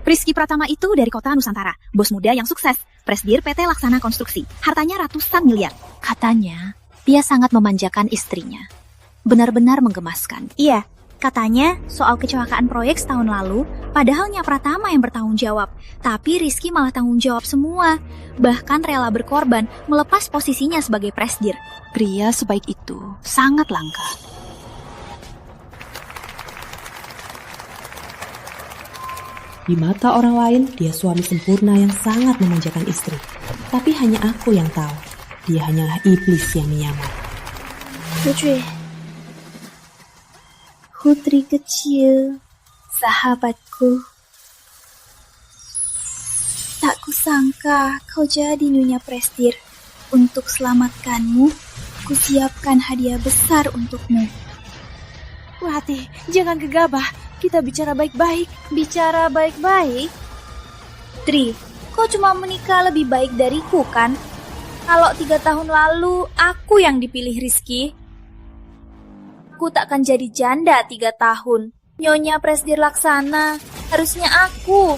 Rizky Pratama itu dari kota Nusantara, bos muda yang sukses, Presdir PT Laksana Konstruksi, hartanya ratusan miliar. Katanya, dia sangat memanjakan istrinya. Benar-benar menggemaskan. Iya, katanya soal kecelakaan proyek setahun lalu, padahalnya Pratama yang bertanggung jawab, tapi Rizky malah tanggung jawab semua. Bahkan rela berkorban melepas posisinya sebagai Presdir. Pria sebaik itu sangat langka. Di mata orang lain, dia suami sempurna yang sangat memanjakan istri. Tapi hanya aku yang tahu, dia hanyalah iblis yang menyamar. Putri kecil, sahabatku. Tak kusangka kau jadi Nyonya Presdir. Untuk selamatkanmu, kusiapkan hadiah besar untukmu. Hati, jangan gegabah. Kita bicara baik-baik. Bicara baik-baik? Tri, kau cuma menikah lebih baik dariku kan? Kalau 3 tahun lalu aku yang dipilih Rizky, aku takkan jadi janda 3 tahun. Nyonya Presdir Laksana, harusnya aku.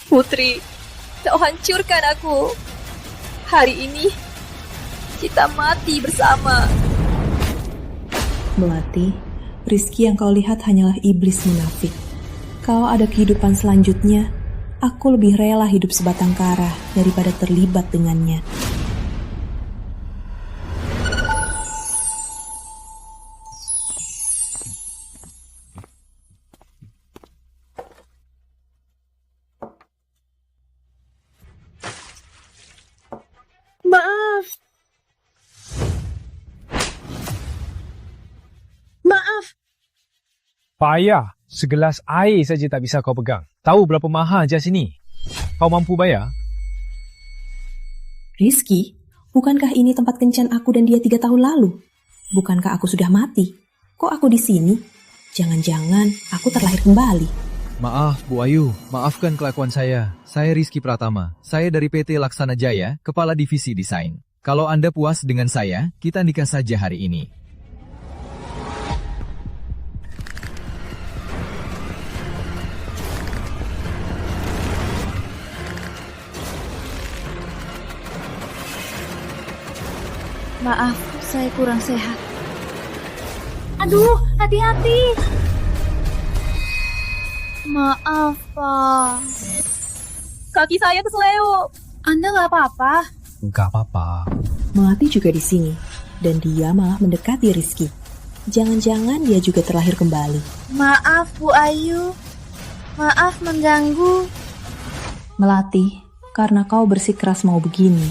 Putri, kau hancurkan aku. Hari ini, kita mati bersama. Melati, Rizky yang kau lihat hanyalah iblis munafik. Kalau ada kehidupan selanjutnya, aku lebih rela hidup sebatang kara daripada terlibat dengannya. Maaf. Payah, segelas air saja tak bisa kau pegang. Tahu berapa mahal jas ini? Kau mampu bayar? Rizky, bukankah ini tempat kencan aku dan dia 3 tahun lalu? Bukankah aku sudah mati? Kok aku di sini? Jangan-jangan aku terlahir kembali. Maaf, Bu Ayu. Maafkan kelakuan saya. Saya Rizky Pratama. Saya dari PT Laksana Jaya, Kepala Divisi Desain. Kalau Anda puas dengan saya, kita nikah saja hari ini. Maaf, saya kurang sehat. Aduh, hati-hati. Maaf, Pak. Kaki saya keseleo. Anda nggak apa-apa? Enggak apa-apa. Melati juga di sini, dan dia malah mendekati Rizky. Jangan-jangan dia juga terlahir kembali. Maaf, Bu Ayu. Maaf mengganggu. Melati, karena kau bersikeras mau begini,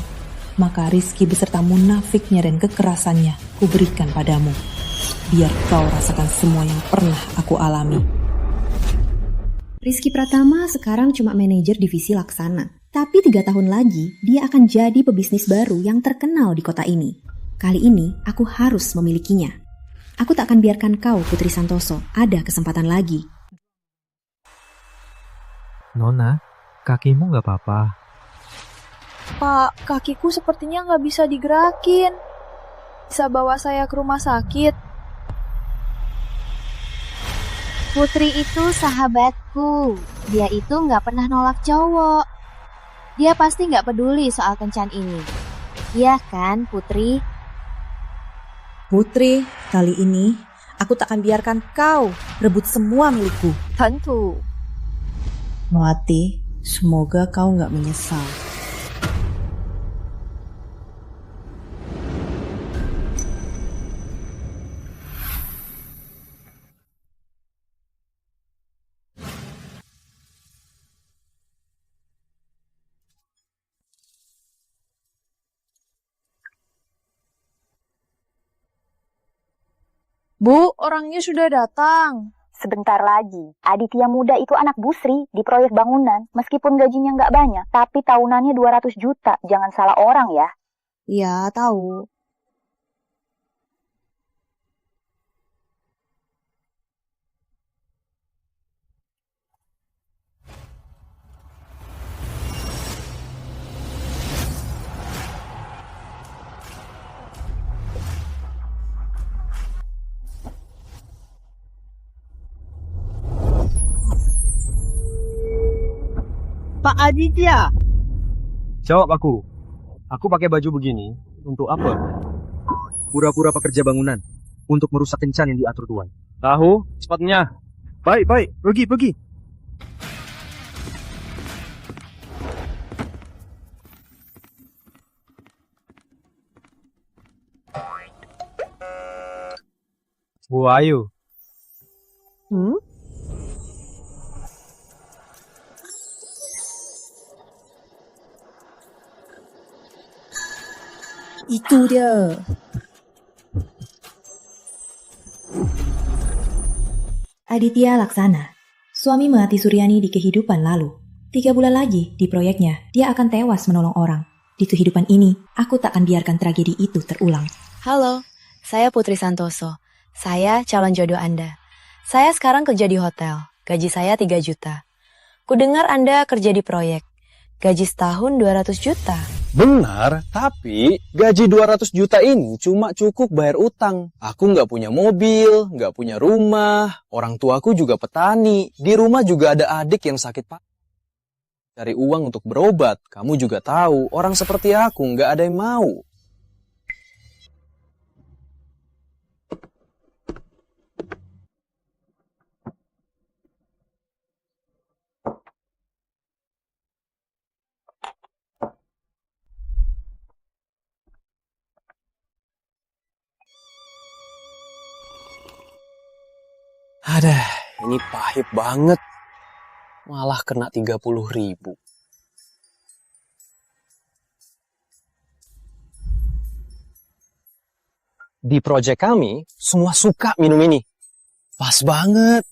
maka Rizky beserta munafiknya dan kekerasannya kuberikan padamu. Biar kau rasakan semua yang pernah aku alami. Rizky Pratama sekarang cuma manajer divisi Laksana. Tapi 3 tahun lagi, dia akan jadi pebisnis baru yang terkenal di kota ini. Kali ini, aku harus memilikinya. Aku tak akan biarkan kau, Putri Santoso, ada kesempatan lagi. Nona, kakimu nggak apa-apa. Pak, kakiku sepertinya nggak bisa digerakin. Bisa bawa saya ke rumah sakit? Putri itu sahabatku. Dia itu nggak pernah nolak cowok. Dia pasti nggak peduli soal kencan ini. Iya kan, Putri? Putri, kali ini aku tak akan biarkan kau rebut semua milikku. Tentu. Melati, semoga kau nggak menyesal. Bu, orangnya sudah datang. Sebentar lagi, Aditya Muda itu anak Bu Sri di proyek bangunan. Meskipun gajinya nggak banyak, tapi tahunannya 200 juta. Jangan salah orang ya. Ya, tahu. Pak Aditya. Jawab aku. Aku pakai baju begini untuk apa? Pura-pura pekerja bangunan. Untuk merusak kencan yang diatur Tuan. Tahu? Cepatnya. Baik. Pergi. Bu Ayu, Itu dia. Aditya Laksana, suami Melati Suryani di kehidupan lalu. 3 bulan lagi di proyeknya, dia akan tewas menolong orang. Di kehidupan ini, aku tak akan biarkan tragedi itu terulang. Halo, saya Putri Santoso. Saya calon jodoh Anda. Saya sekarang kerja di hotel. Gaji saya 3 juta. Kudengar Anda kerja di proyek. Gaji setahun 200 juta. Benar, tapi gaji 200 juta ini cuma cukup bayar utang. Aku nggak punya mobil, nggak punya rumah. Orang tuaku juga petani. Di rumah juga ada adik yang sakit pak. Cari uang untuk berobat. Kamu juga tahu, orang seperti aku nggak ada yang mau. Aduh, ini pahit banget. Malah kena 30.000. Di proyek kami, semua suka minum ini. Pas banget.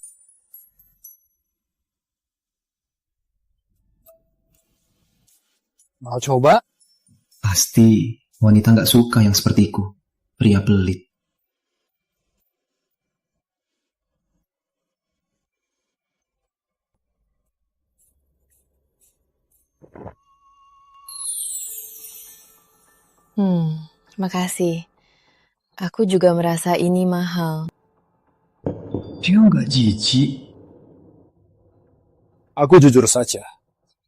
Mau coba? Pasti wanita nggak suka yang sepertiku. Pria pelit. Makasih. Aku juga merasa ini mahal. Dia nggak jijik. Aku jujur saja.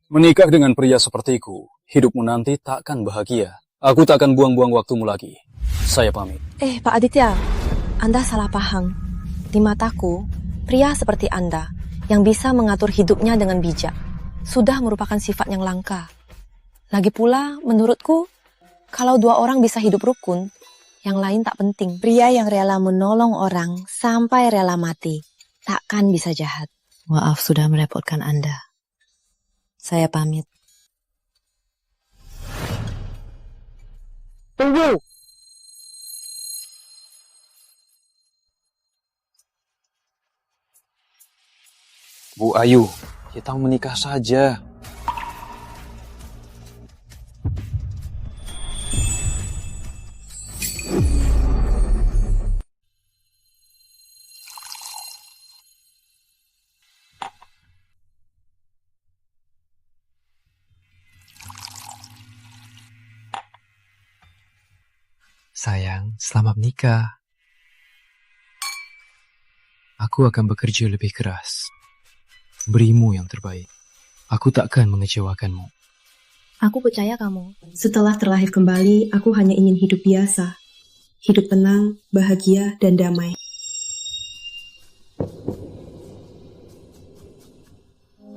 Menikah dengan pria sepertiku, hidupmu nanti takkan bahagia. Aku tak akan buang-buang waktumu lagi. Saya pamit. Pak Aditya, Anda salah paham. Di mataku, pria seperti Anda yang bisa mengatur hidupnya dengan bijak sudah merupakan sifat yang langka. Lagi pula, menurutku, kalau 2 orang bisa hidup rukun, yang lain tak penting. Pria yang rela menolong orang sampai rela mati, takkan bisa jahat. Maaf sudah merepotkan Anda. Saya pamit. Tunggu! Bu Ayu, kita menikah saja. Sayang, selamat menikah. Aku akan bekerja lebih keras. Berimu yang terbaik. Aku takkan mengecewakanmu. Aku percaya kamu. Setelah terlahir kembali, aku hanya ingin hidup biasa. Hidup tenang, bahagia, dan damai.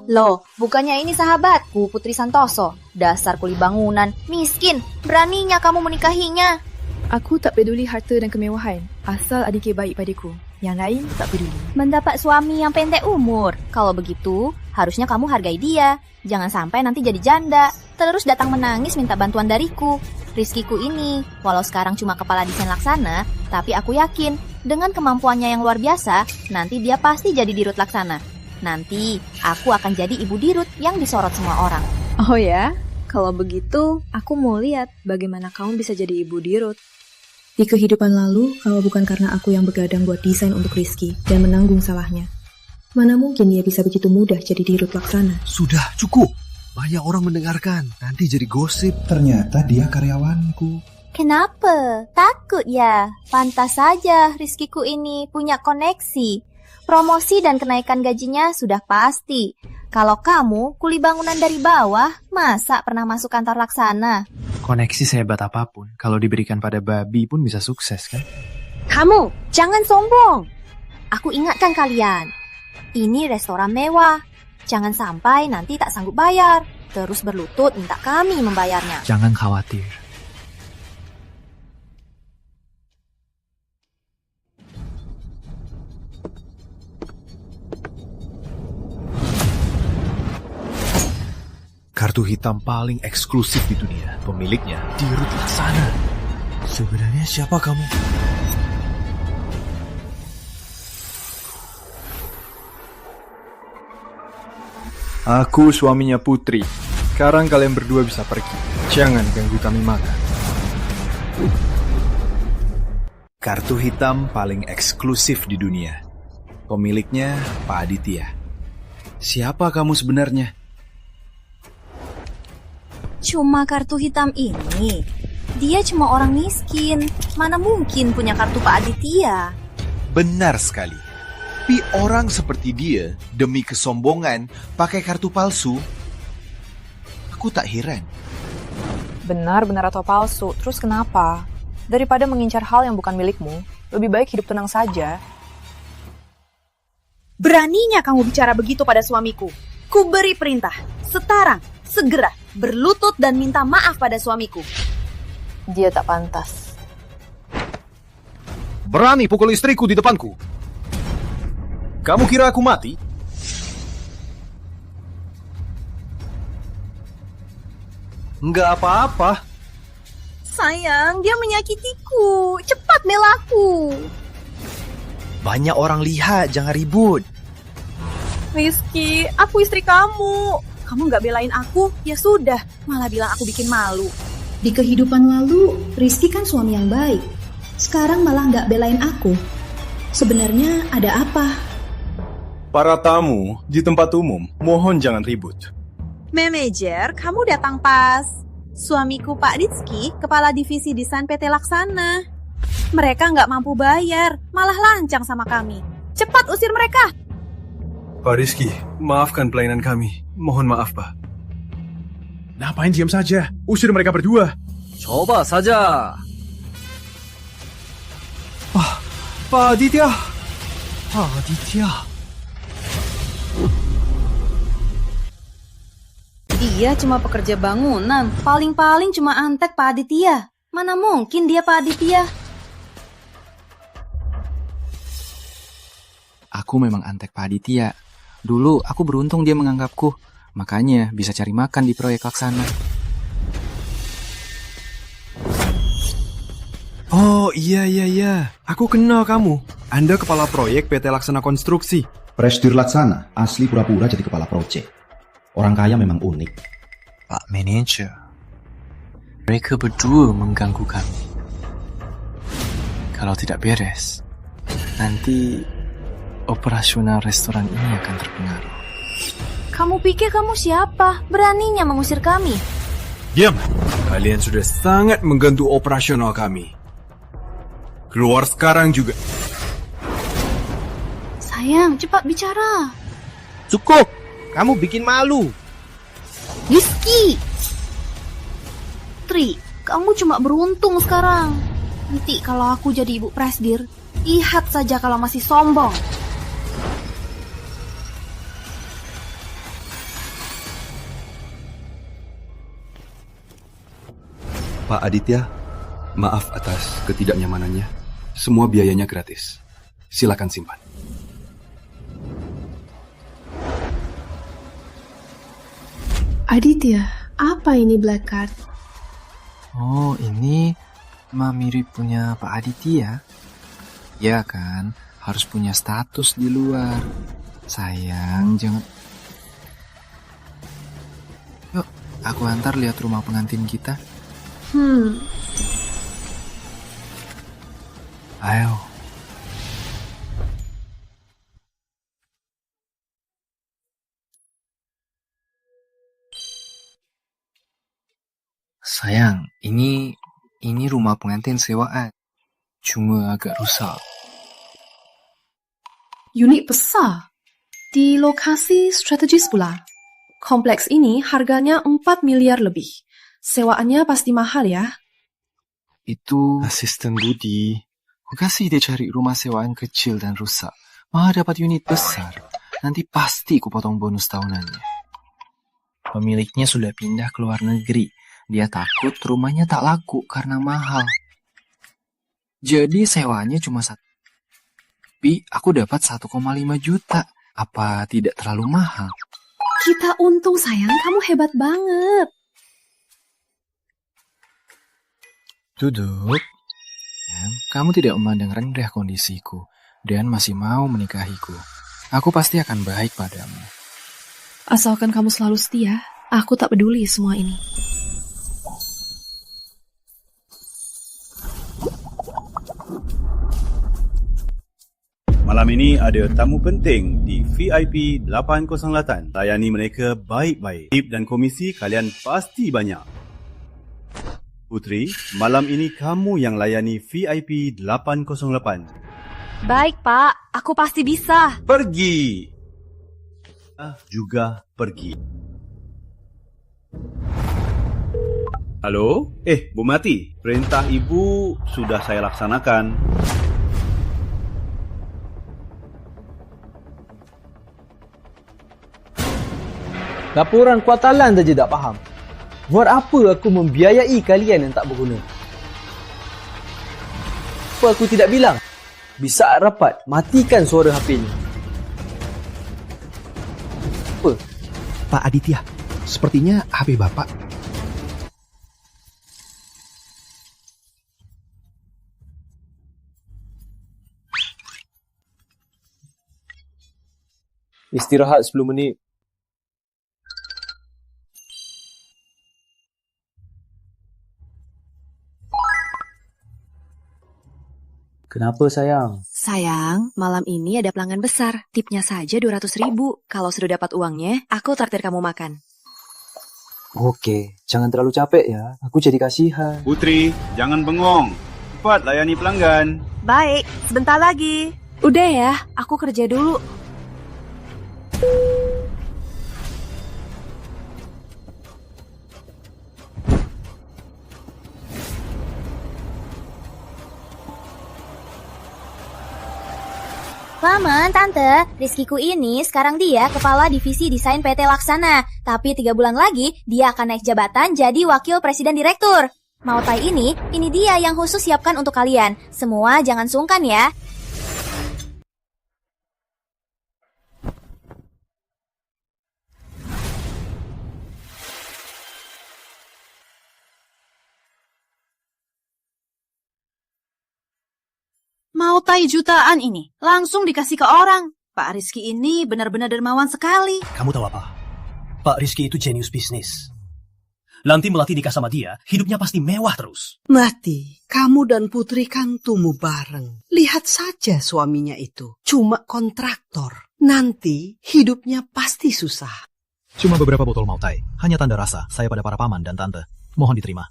Loh, bukannya ini sahabatku, Putri Santoso. Dasar kuli bangunan, miskin. Beraninya kamu menikahinya. Aku tak peduli harta dan kemewahan, asal adik baik padaku. Yang lain tak peduli. Mendapat suami yang pendek umur. Kalau begitu, harusnya kamu hargai dia. Jangan sampai nanti jadi janda, terus datang menangis minta bantuan dariku. Rizkiku ini, walau sekarang cuma kepala desain Laksana, tapi aku yakin, dengan kemampuannya yang luar biasa, nanti dia pasti jadi dirut Laksana. Nanti, aku akan jadi ibu dirut yang disorot semua orang. Oh ya? Kalau begitu, aku mau lihat bagaimana kamu bisa jadi ibu dirut. Di kehidupan lalu, kalau bukan karena aku yang begadang buat desain untuk Rizky dan menanggung salahnya, mana mungkin dia bisa begitu mudah jadi dirut Laksana? Sudah, cukup. Banyak orang mendengarkan. Nanti jadi gosip. Ternyata dia karyawanku. Kenapa? Takut ya? Pantas saja Rizkyku ini punya koneksi. Promosi dan kenaikan gajinya sudah pasti. Kalau kamu kuli bangunan dari bawah, masa pernah masuk kantor laksana? Koneksi sehebat apapun, kalau diberikan pada babi pun bisa sukses kan? Kamu, jangan sombong. Aku ingatkan kalian, ini restoran mewah. Jangan sampai nanti tak sanggup bayar, terus berlutut minta kami membayarnya. Jangan khawatir. Kartu hitam paling eksklusif di dunia. Pemiliknya Dirut Laksana. Sebenarnya siapa kamu? Aku suaminya Putri. Sekarang kalian berdua bisa pergi. Jangan ganggu kami makan. Kartu hitam paling eksklusif di dunia. Pemiliknya Pak Aditya. Siapa kamu sebenarnya? Cuma kartu hitam ini. Dia cuma orang miskin. Mana mungkin punya kartu Pak Aditya? Benar sekali. Tapi orang seperti dia, demi kesombongan, pakai kartu palsu. Aku tak heran. Benar atau palsu, terus kenapa? Daripada mengincar hal yang bukan milikmu, lebih baik hidup tenang saja. Beraninya kamu bicara begitu pada suamiku. Ku beri perintah, sekarang, segera, berlutut dan minta maaf pada suamiku. Dia tak pantas. Berani pukul istriku di depanku. Kamu kira aku mati? Enggak apa-apa. Sayang, dia menyakitiku. Cepat melaku. Banyak orang lihat, jangan ribut. Rizky, aku istri kamu. Kamu nggak belain aku, ya sudah. Malah bilang aku bikin malu. Di kehidupan lalu, Rizky kan suami yang baik. Sekarang malah nggak belain aku. Sebenarnya ada apa? Para tamu di tempat umum, mohon jangan ribut. Manajer, kamu datang pas. Suamiku Pak Rizky, kepala divisi desain PT Laksana. Mereka nggak mampu bayar, malah lancang sama kami. Cepat usir mereka. Pak Rizky, maafkan pelayanan kami. Mohon maaf, Pak. Ngapain diam saja? Usir mereka berdua. Coba saja. Pak Aditya. Pak Aditya. Dia cuma pekerja bangunan, paling-paling cuma antek Pak Aditya. Mana mungkin dia Pak Aditya? Aku memang antek Pak Aditya. Dulu aku beruntung dia menganggapku. Makanya bisa cari makan di proyek Laksana. Oh iya. Aku kenal kamu. Anda kepala proyek PT Laksana Konstruksi. Presdir Laksana, asli pura-pura jadi kepala proyek. Orang kaya memang unik. Pak Manajer, mereka berdua mengganggu kami. Kalau tidak beres, nanti operasional restoran ini akan terpengaruh. Kamu pikir kamu siapa? Beraninya mengusir kami? Diam. Kalian sudah sangat mengganggu operasional kami. Keluar sekarang juga. Sayang, cepat bicara. Cukup. Kamu bikin malu. Rizky! Tri, kamu cuma beruntung sekarang. Nanti kalau aku jadi ibu presdir, lihat saja kalau masih sombong. Pak Aditya, maaf atas ketidaknyamanannya. Semua biayanya gratis. Silakan simpan. Aditya, apa ini black card? Oh, ini mirip punya Pak Aditya. Ya kan, harus punya status di luar. Sayang, jangan... Yuk, aku antar lihat rumah pengantin kita. Ayo. Sayang, ini rumah pengantin sewaan. Cuma agak rusak. Unit besar. Di lokasi strategis pula. Kompleks ini harganya 4 miliar lebih. Sewaannya pasti mahal ya. Itu asisten Budi. Ku kasih dia cari rumah sewaan kecil dan rusak. Malah dapat unit besar. Nanti pasti ku potong bonus tahunannya. Pemiliknya sudah pindah ke luar negeri. Dia takut rumahnya tak laku karena mahal. Jadi sewanya cuma 1. Tapi aku dapat 1,5 juta. Apa tidak terlalu mahal? Kita untung sayang, kamu hebat banget. Duduk. Kamu tidak memandang rendah kondisiku dan masih mau menikahiku. Aku pasti akan baik padamu. Asalkan kamu selalu setia, aku tak peduli semua ini. Malam ini ada tamu penting di VIP 808. Layani mereka baik-baik. Tip dan komisi kalian pasti banyak. Putri, malam ini kamu yang layani VIP 808. Baik, Pak. Aku pasti bisa. Pergi. Juga pergi. Halo? Bu Mati. Perintah Ibu sudah saya laksanakan. Laporan kuatalan saja tak faham. Buat apa aku membiayai kalian yang tak berguna? Apa aku tidak bilang? Bisa rapat, matikan suara HP-nya. Apa? Pak Aditya, sepertinya HP Bapak. Istirahat 10 menit. Kenapa sayang? Sayang, malam ini ada pelanggan besar. Tipnya saja 200.000. Kalau sudah dapat uangnya, aku traktir kamu makan. Oke, jangan terlalu capek ya. Aku jadi kasihan. Putri, jangan bengong. Cepat layani pelanggan. Baik, sebentar lagi. Udah ya, aku kerja dulu. Paman, Tante, Rizkyku ini sekarang dia kepala divisi desain PT Laksana. Tapi 3 bulan lagi, dia akan naik jabatan jadi wakil presiden direktur. Mau tai ini dia yang khusus siapkan untuk kalian. Semua jangan sungkan ya. Mau tai jutaan ini, langsung dikasih ke orang. Pak Rizky ini benar-benar dermawan sekali. Kamu tahu apa? Pak Rizky itu jenius bisnis. Nanti Melati nikah sama dia, hidupnya pasti mewah terus. Melati, kamu dan Putri kan tumbuh bareng. Lihat saja suaminya itu, cuma kontraktor. Nanti hidupnya pasti susah. Cuma beberapa botol Mautai, hanya tanda rasa saya pada para paman dan tante. Mohon diterima.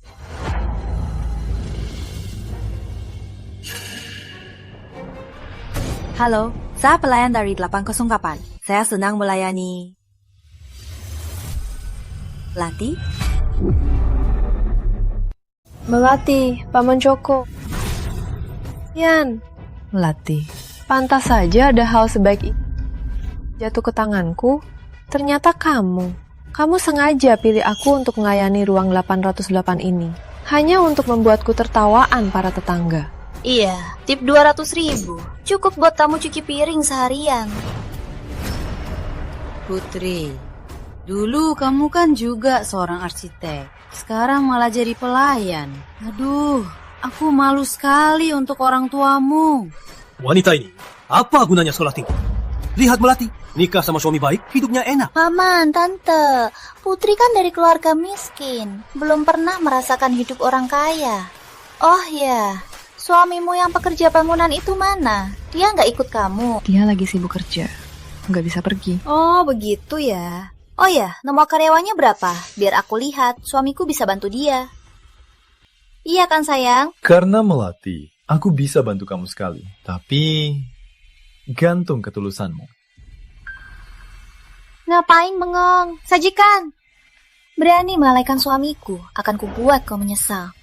Halo, saya pelayan dari 808. Saya senang melayani. Melati? Melati, Paman Joko. Yan, Melati. Pantas saja ada hal sebaik itu jatuh ke tanganku. Ternyata kamu sengaja pilih aku untuk melayani ruang 808 ini. Hanya untuk membuatku tertawaan para tetangga. Iya, tip 200.000. Cukup buat kamu cuci piring seharian. Putri, dulu kamu kan juga seorang arsitek. Sekarang malah jadi pelayan. Aduh, aku malu sekali untuk orang tuamu. Wanita ini, apa gunanya sekolah tinggi? Lihat Melati, nikah sama suami baik, hidupnya enak. Paman, Tante, Putri kan dari keluarga miskin. Belum pernah merasakan hidup orang kaya. Oh ya, suamimu yang pekerja bangunan itu mana? Dia nggak ikut kamu? Dia lagi sibuk kerja, nggak bisa pergi. Oh, begitu ya. Oh ya, nomor karyawannya berapa? Biar aku lihat, suamiku bisa bantu dia. Iya kan sayang? Karena Melati, aku bisa bantu kamu sekali. Tapi gantung ketulusanmu. Ngapain bengong? Sajikan. Berani melalaikan suamiku, akan kubuat kau menyesal.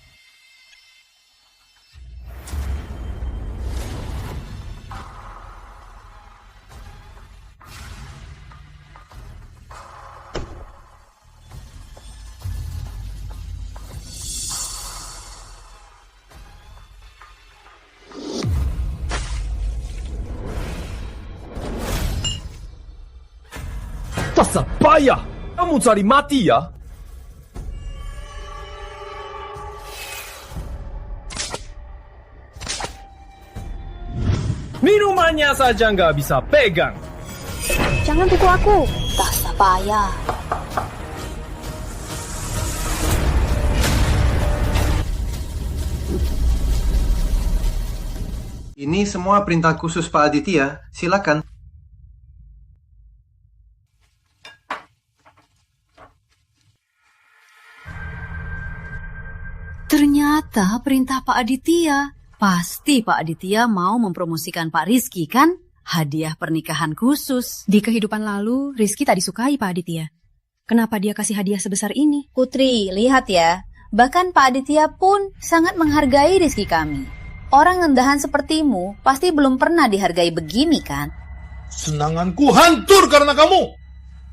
Dasar payah! Kamu cari mati ya? Minumannya saja nggak bisa pegang. Jangan pukul aku. Dasar payah. Ini semua perintah khusus Pak Aditya. Silakan. Ternyata perintah Pak Aditya. Pasti Pak Aditya mau mempromosikan Pak Rizky kan? Hadiah pernikahan khusus. Di kehidupan lalu, Rizky tak disukai Pak Aditya. Kenapa dia kasih hadiah sebesar ini? Putri, lihat ya. Bahkan Pak Aditya pun sangat menghargai Rizky kami. Orang rendahan sepertimu pasti belum pernah dihargai begini kan? Senanganku hancur karena kamu.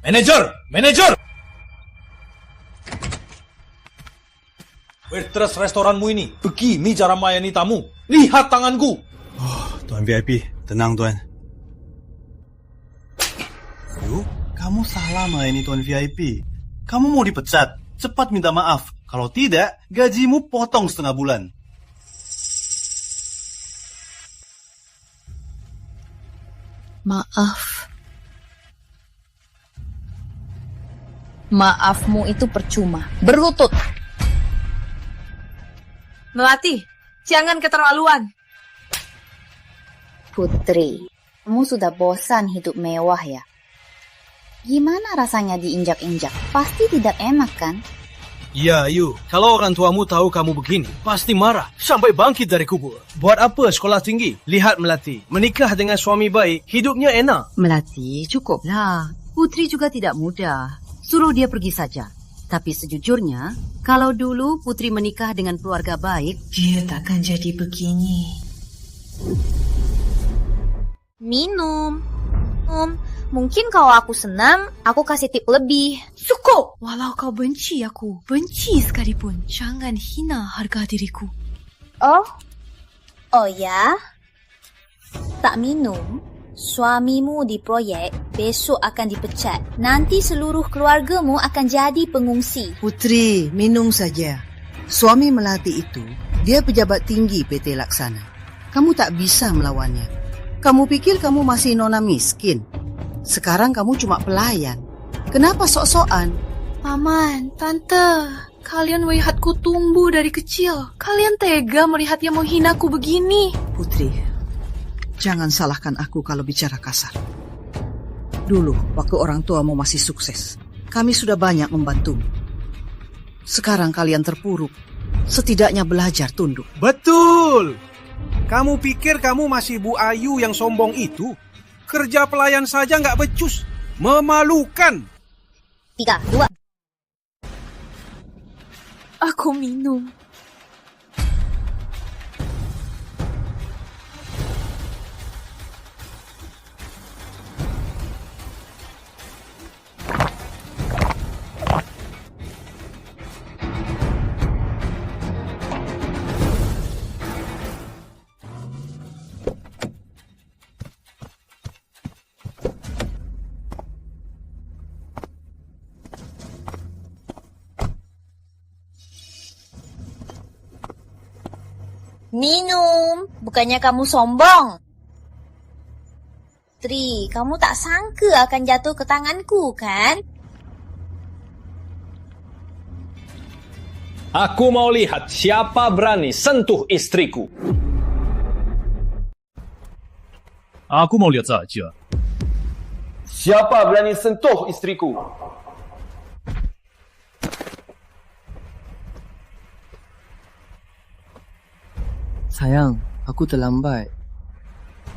Manajer! Waitress restoranmu ini, begini cara melayani tamu. Lihat tanganku. Tuan VIP, tenang Tuan. Yuk, kamu salah melayani Tuan VIP. Kamu mau dipecat, cepat minta maaf. Kalau tidak, gajimu potong setengah bulan. Maaf. Maafmu itu percuma. Berlutut. Melati, jangan keterlaluan. Putri, kamu sudah bosan hidup mewah ya? Gimana rasanya diinjak-injak? Pasti tidak enak kan? Ya, Ayu. Kalau orang tuamu tahu kamu begini, pasti marah sampai bangkit dari kubur. Buat apa sekolah tinggi? Lihat Melati, menikah dengan suami baik, hidupnya enak. Melati, cukuplah. Putri juga tidak mudah. Suruh dia pergi saja. Tapi sejujurnya, kalau dulu Putri menikah dengan keluarga baik, dia takkan jadi begini. Minum. Mungkin kalau aku senang, aku kasih tip lebih. Cukup! Walau kau benci aku, benci sekalipun, jangan hina harga diriku. Oh ya? Tak minum? Suamimu di proyek besok akan dipecat. Nanti seluruh keluargamu akan jadi pengungsi. Putri, minum saja. Suami Melati itu, dia pejabat tinggi PT Laksana. Kamu tak bisa melawannya. Kamu pikir kamu masih nona miskin? Sekarang kamu cuma pelayan. Kenapa sok-sokan? Paman, Tante, kalian melihatku tumbuh dari kecil. Kalian tega melihat dia menghinaku begini. Putri, jangan salahkan aku kalau bicara kasar. Dulu, waktu orang tuamu masih sukses, kami sudah banyak membantumu. Sekarang kalian terpuruk. Setidaknya belajar tunduk. Betul! Kamu pikir kamu masih Bu Ayu yang sombong itu? Kerja pelayan saja nggak becus. Memalukan. 3, 2. Aku minum. Minum, bukannya kamu sombong. Tri, kamu tak sangka akan jatuh ke tanganku, kan? Aku mau lihat siapa berani sentuh istriku. Aku mau lihat saja. Siapa berani sentuh istriku? Sayang, aku terlambat.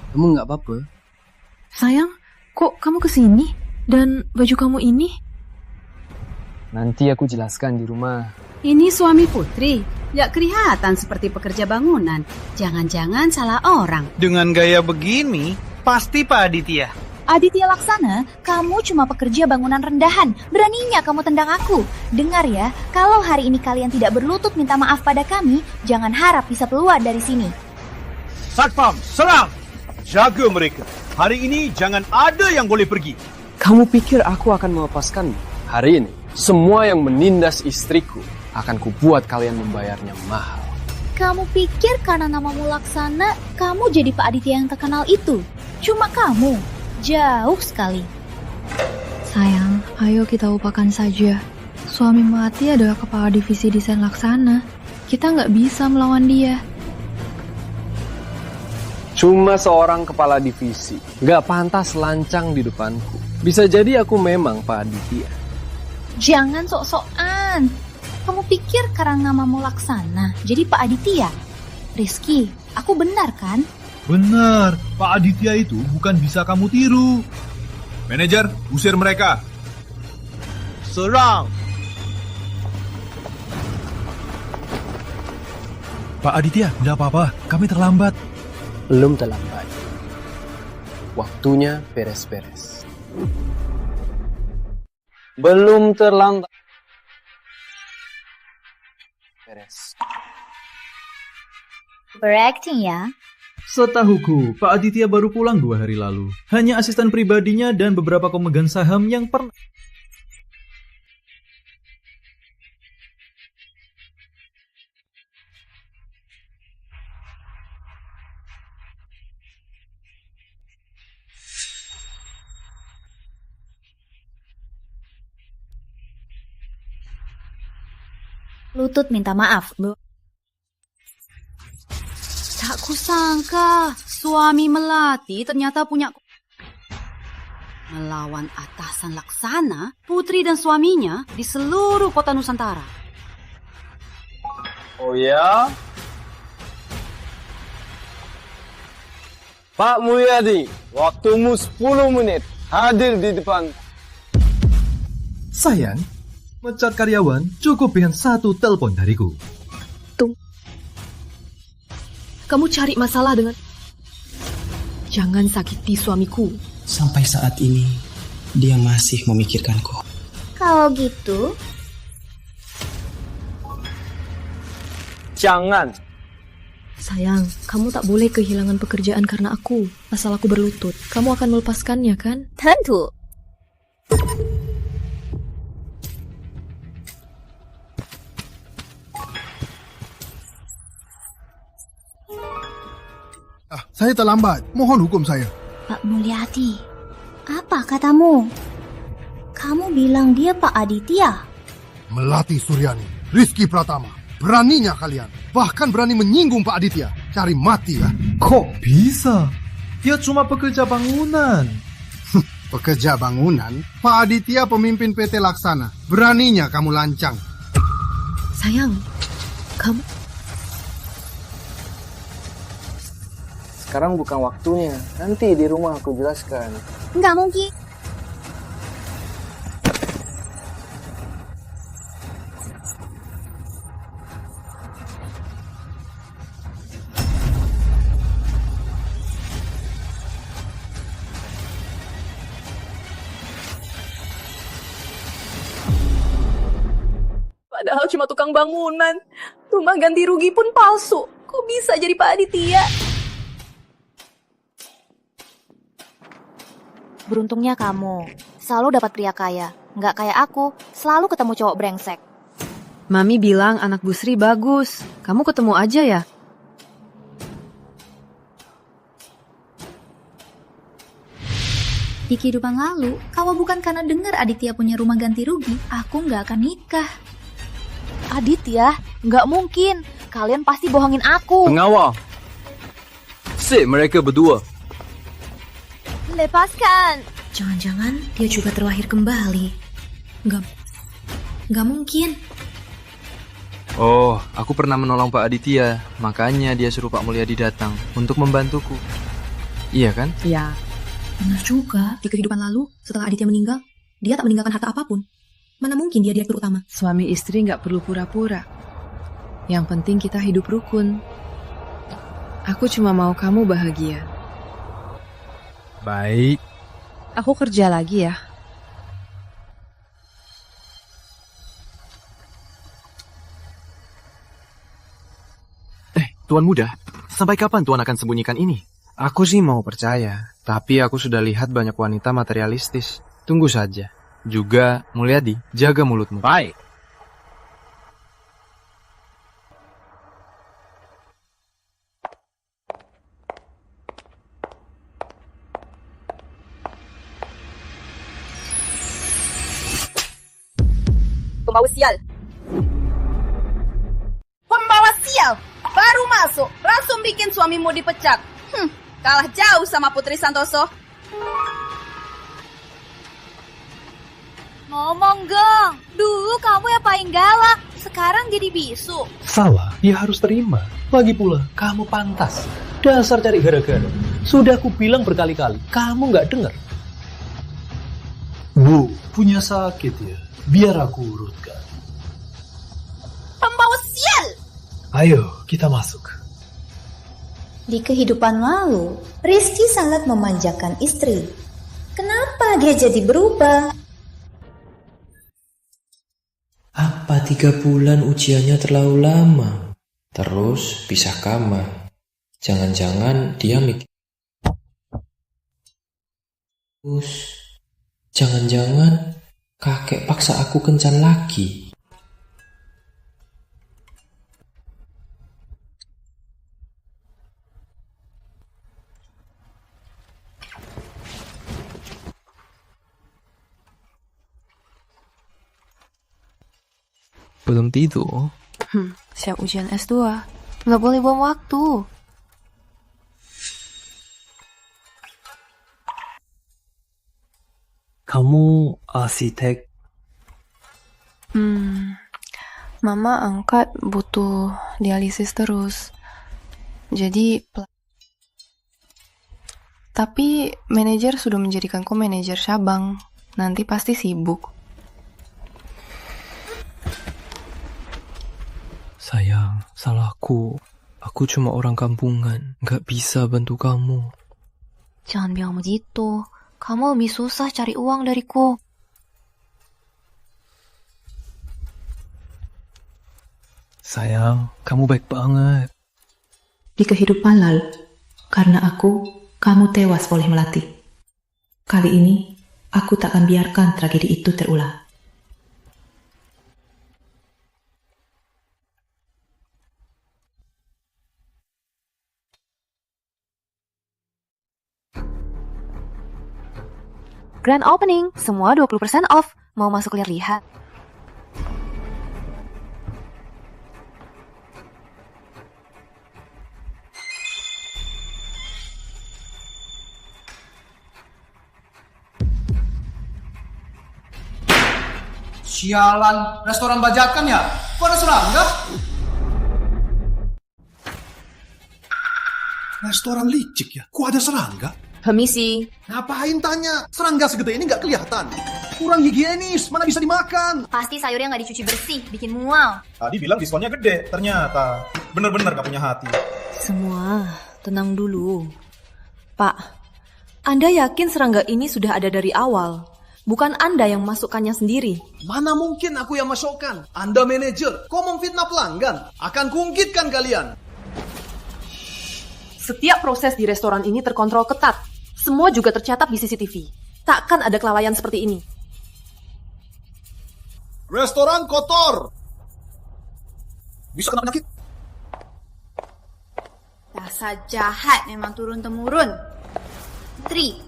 Kamu nggak apa-apa? Sayang, kok kamu kesini? Dan baju kamu ini? Nanti aku jelaskan di rumah. Ini suami Putri. Gak kelihatan seperti pekerja bangunan. Jangan-jangan salah orang. Dengan gaya begini, pasti Pak Aditya. Aditya Laksana, kamu cuma pekerja bangunan rendahan. Beraninya kamu tendang aku. Dengar ya, kalau hari ini kalian tidak berlutut minta maaf pada kami, jangan harap bisa keluar dari sini. Satpam, serang! Jaga mereka. Hari ini jangan ada yang boleh pergi. Kamu pikir aku akan melepaskanmu? Hari ini, semua yang menindas istriku akan kubuat kalian membayarnya mahal. Kamu pikir karena namamu Laksana, kamu jadi Pak Aditya yang terkenal itu? Cuma kamu. Jauh sekali. Sayang, ayo kita lupakan saja. Suami Melati adalah kepala divisi desain Laksana. Kita nggak bisa melawan dia. Cuma seorang kepala divisi, nggak pantas lancang di depanku. Bisa jadi aku memang Pak Aditya. Jangan sok-sokan. Kamu pikir karena namamu Laksana, jadi Pak Aditya? Rizky, aku benar kan? Benar, Pak Aditya itu bukan bisa kamu tiru. Manajer, usir mereka. Serang! Pak Aditya, tidak apa-apa. Kami terlambat. Belum terlambat. Waktunya beres-beres. Belum terlambat. Beres. Berakting ya. Setahuku, Pak Aditya baru pulang 2 hari lalu. Hanya asisten pribadinya dan beberapa pemegang saham yang pernah... Lutut minta maaf, Bu. Tak kusangka suami Melati ternyata punya... Melawan atasan Laksana, Putri dan suaminya di seluruh kota Nusantara. Oh ya? Pak Mulyadi, waktumu 10 menit. Hadir di depan. Sayang, mecat karyawan cukup dengan 1 telepon dariku. Kamu cari masalah dengan... Jangan sakiti suamiku. Sampai saat ini, dia masih memikirkanku. Kalau gitu... Jangan. Sayang, kamu tak boleh kehilangan pekerjaan karena aku. Asal aku berlutut. Kamu akan melepaskannya, kan? Tentu. Saya terlambat. Mohon hukum saya. Pak Mulyadi, apa katamu? Kamu bilang dia Pak Aditya? Melati Suryani, Rizky Pratama. Beraninya kalian. Bahkan berani menyinggung Pak Aditya. Cari mati ya. Kok bisa? Dia cuma pekerja bangunan. Pekerja bangunan? Pak Aditya pemimpin PT Laksana. Beraninya kamu lancang. Sayang, kamu... Sekarang bukan waktunya. Nanti di rumah aku jelaskan. Nggak mungkin. Padahal cuma tukang bangunan. Rumah ganti rugi pun palsu. Kok bisa jadi Pak Aditya? Beruntungnya kamu, selalu dapat pria kaya. Nggak kayak aku, selalu ketemu cowok brengsek. Mami bilang anak Bu Sri bagus. Kamu ketemu aja ya? Di kehidupan lalu, kalau bukan karena dengar Aditya punya rumah ganti rugi, aku nggak akan nikah. Aditya, nggak mungkin. Kalian pasti bohongin aku. Pengawal. Sip mereka berdua. Lepaskan. Jangan-jangan dia juga terlahir kembali. Nggak mungkin. Oh, aku pernah menolong Pak Aditya. Makanya dia suruh Pak Mulyadi datang untuk membantuku. Iya kan? Ya. Benar juga, di kehidupan lalu, setelah Aditya meninggal, dia tak meninggalkan harta apapun. Mana mungkin dia direktur utama? Suami istri nggak perlu pura-pura. Yang penting kita hidup rukun. Aku cuma mau kamu bahagia. Baik. Aku kerja lagi ya. Tuan Muda, sampai kapan Tuan akan sembunyikan ini? Aku sih mau percaya, tapi aku sudah lihat banyak wanita materialistis. Tunggu saja. Juga, Mulyadi, jaga mulutmu. Baik. Pembawa sial! Pembawa sial! Baru masuk, langsung bikin suamimu dipecat. Kalah jauh sama Putri Santoso. Ngomong Gong, dulu kamu yang paling galak, sekarang jadi bisu. Salah, ya harus terima. Lagi pula, kamu pantas. Dasar cari gara-gara. Sudah aku bilang berkali-kali, kamu nggak dengar. Bu, punya sakit ya. Biar aku urutkan. Pembawa sial! Ayo, kita masuk. Di kehidupan lalu, Rizky sangat memanjakan istri. Kenapa dia jadi berubah? Apa 3 bulan ujiannya terlalu lama? Terus pisah kamar. Jangan-jangan dia mikir. Terus, jangan-jangan kakek paksa aku kencan lagi. Belum tidur? Siap ujian S2. Nggak boleh buang waktu. Kamu arsitek? Mama angkat butuh dialisis terus. Jadi, tapi manajer sudah menjadikanku manajer cabang. Nanti pasti sibuk. Sayang, salahku. Aku cuma orang kampungan, gak bisa bantu kamu. Jangan bilang begitu. Kamu lebih susah cari uang dariku. Sayang, kamu baik banget. Di kehidupan lalu, karena aku, kamu tewas oleh Melati. Kali ini, aku tak akan biarkan tragedi itu terulang. Grand opening, semua 20% off. Mau masuk lihat-lihat? Sialan, restoran bajakan ya? Kok ada serangga? Restoran licik ya? Kok ada serangga? Permisi. Ngapain tanya? Serangga segede ini nggak kelihatan. Kurang higienis, mana bisa dimakan? Pasti sayurnya nggak dicuci bersih, bikin mual. Tadi bilang diskonnya gede, ternyata bener-bener gak punya hati. Semua, tenang dulu. Pak, Anda yakin serangga ini sudah ada dari awal? Bukan Anda yang masukkannya sendiri. Mana mungkin aku yang masukkan? Anda manajer, kok memfitnah pelanggan? Akan kungkitkan kalian. Setiap proses di restoran ini terkontrol ketat. Semua juga tercatat di CCTV. Takkan ada kelalaian seperti ini. Restoran kotor. Bisa kena penyakit. Dasar jahat memang turun-temurun. Tri,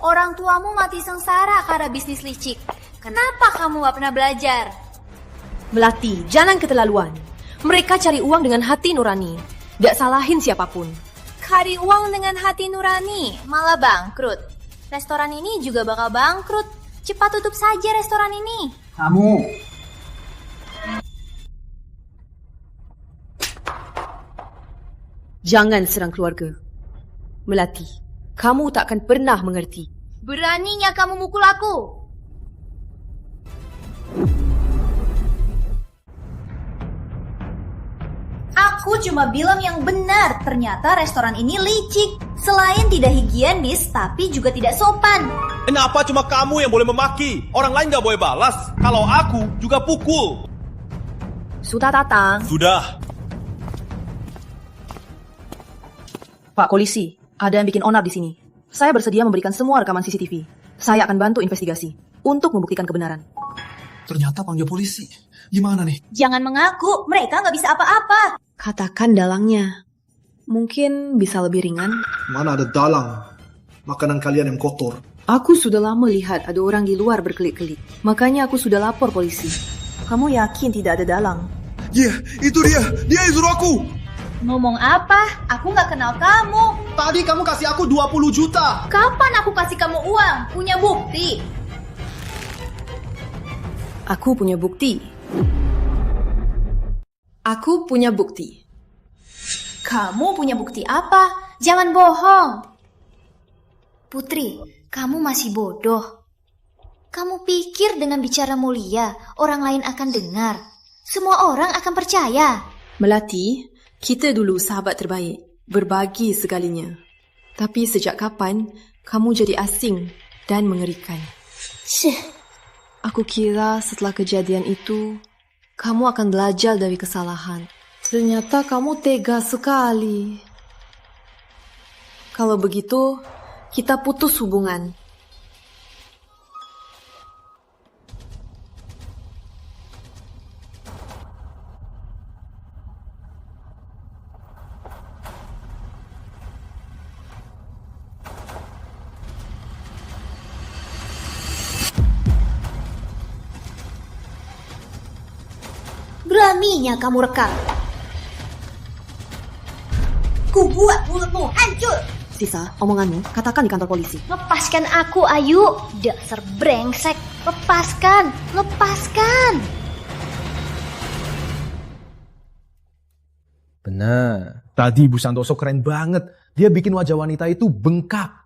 orang tuamu mati sengsara karena bisnis licik. Kenapa kamu gak pernah belajar? Melati, jangan keterlaluan. Mereka cari uang dengan hati nurani. Gak salahin siapapun. Cari uang dengan hati nurani, malah bangkrut. Restoran ini juga bakal bangkrut. Cepat tutup saja restoran ini. Kamu. Jangan serang keluarga. Melati, kamu tak akan pernah mengerti. Beraninya kamu mukul aku? Aku cuma bilang yang benar. Ternyata restoran ini licik. Selain tidak higienis, tapi juga tidak sopan. Kenapa cuma kamu yang boleh memaki? Orang lain gak boleh balas. Kalau aku juga pukul. Sudah datang. Sudah. Pak polisi, ada yang bikin onar di sini. Saya bersedia memberikan semua rekaman CCTV. Saya akan bantu investigasi untuk membuktikan kebenaran. Ternyata panggil polisi. Gimana nih? Jangan mengaku, mereka nggak bisa apa-apa. Katakan dalangnya. Mungkin bisa lebih ringan. Mana ada dalang? Makanan kalian yang kotor. Aku sudah lama lihat ada orang di luar berkelit-kelit. Makanya aku sudah lapor polisi. Kamu yakin tidak ada dalang? Iya, itu dia. Dia yang suruh aku. Ngomong apa? Aku nggak kenal kamu. Tadi kamu kasih aku 20 juta. Kapan aku kasih kamu uang? Punya bukti? Aku punya bukti. Aku punya bukti. Kamu punya bukti apa? Jangan bohong. Putri, kamu masih bodoh. Kamu pikir dengan bicara mulia, orang lain akan dengar. Semua orang akan percaya. Melati, kita dulu sahabat terbaik, berbagi segalinya. Tapi sejak kapan kamu jadi asing dan mengerikan? Aku kira setelah kejadian itu, kamu akan belajar dari kesalahan. Ternyata kamu tega sekali. Kalau begitu, kita putus hubungan. Beraninya kamu rekam. Ku buat mulutmu hancur. Sisa, omonganmu katakan di kantor polisi. Lepaskan aku, Ayu. Dasar brengsek. Lepaskan. Lepaskan. Benar. Tadi Bu Santoso keren banget. Dia bikin wajah wanita itu bengkak.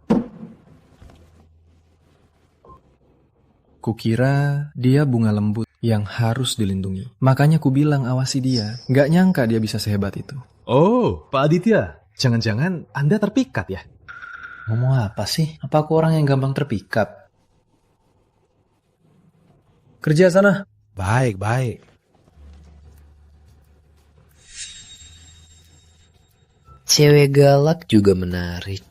Kukira dia bunga lembut yang harus dilindungi. Makanya ku bilang awasi dia. Gak nyangka dia bisa sehebat itu. Oh, Pak Aditya. Jangan-jangan Anda terpikat ya? Ngomong apa sih? Apa aku orang yang gampang terpikat? Kerja sana. Baik. Cewek galak juga menarik.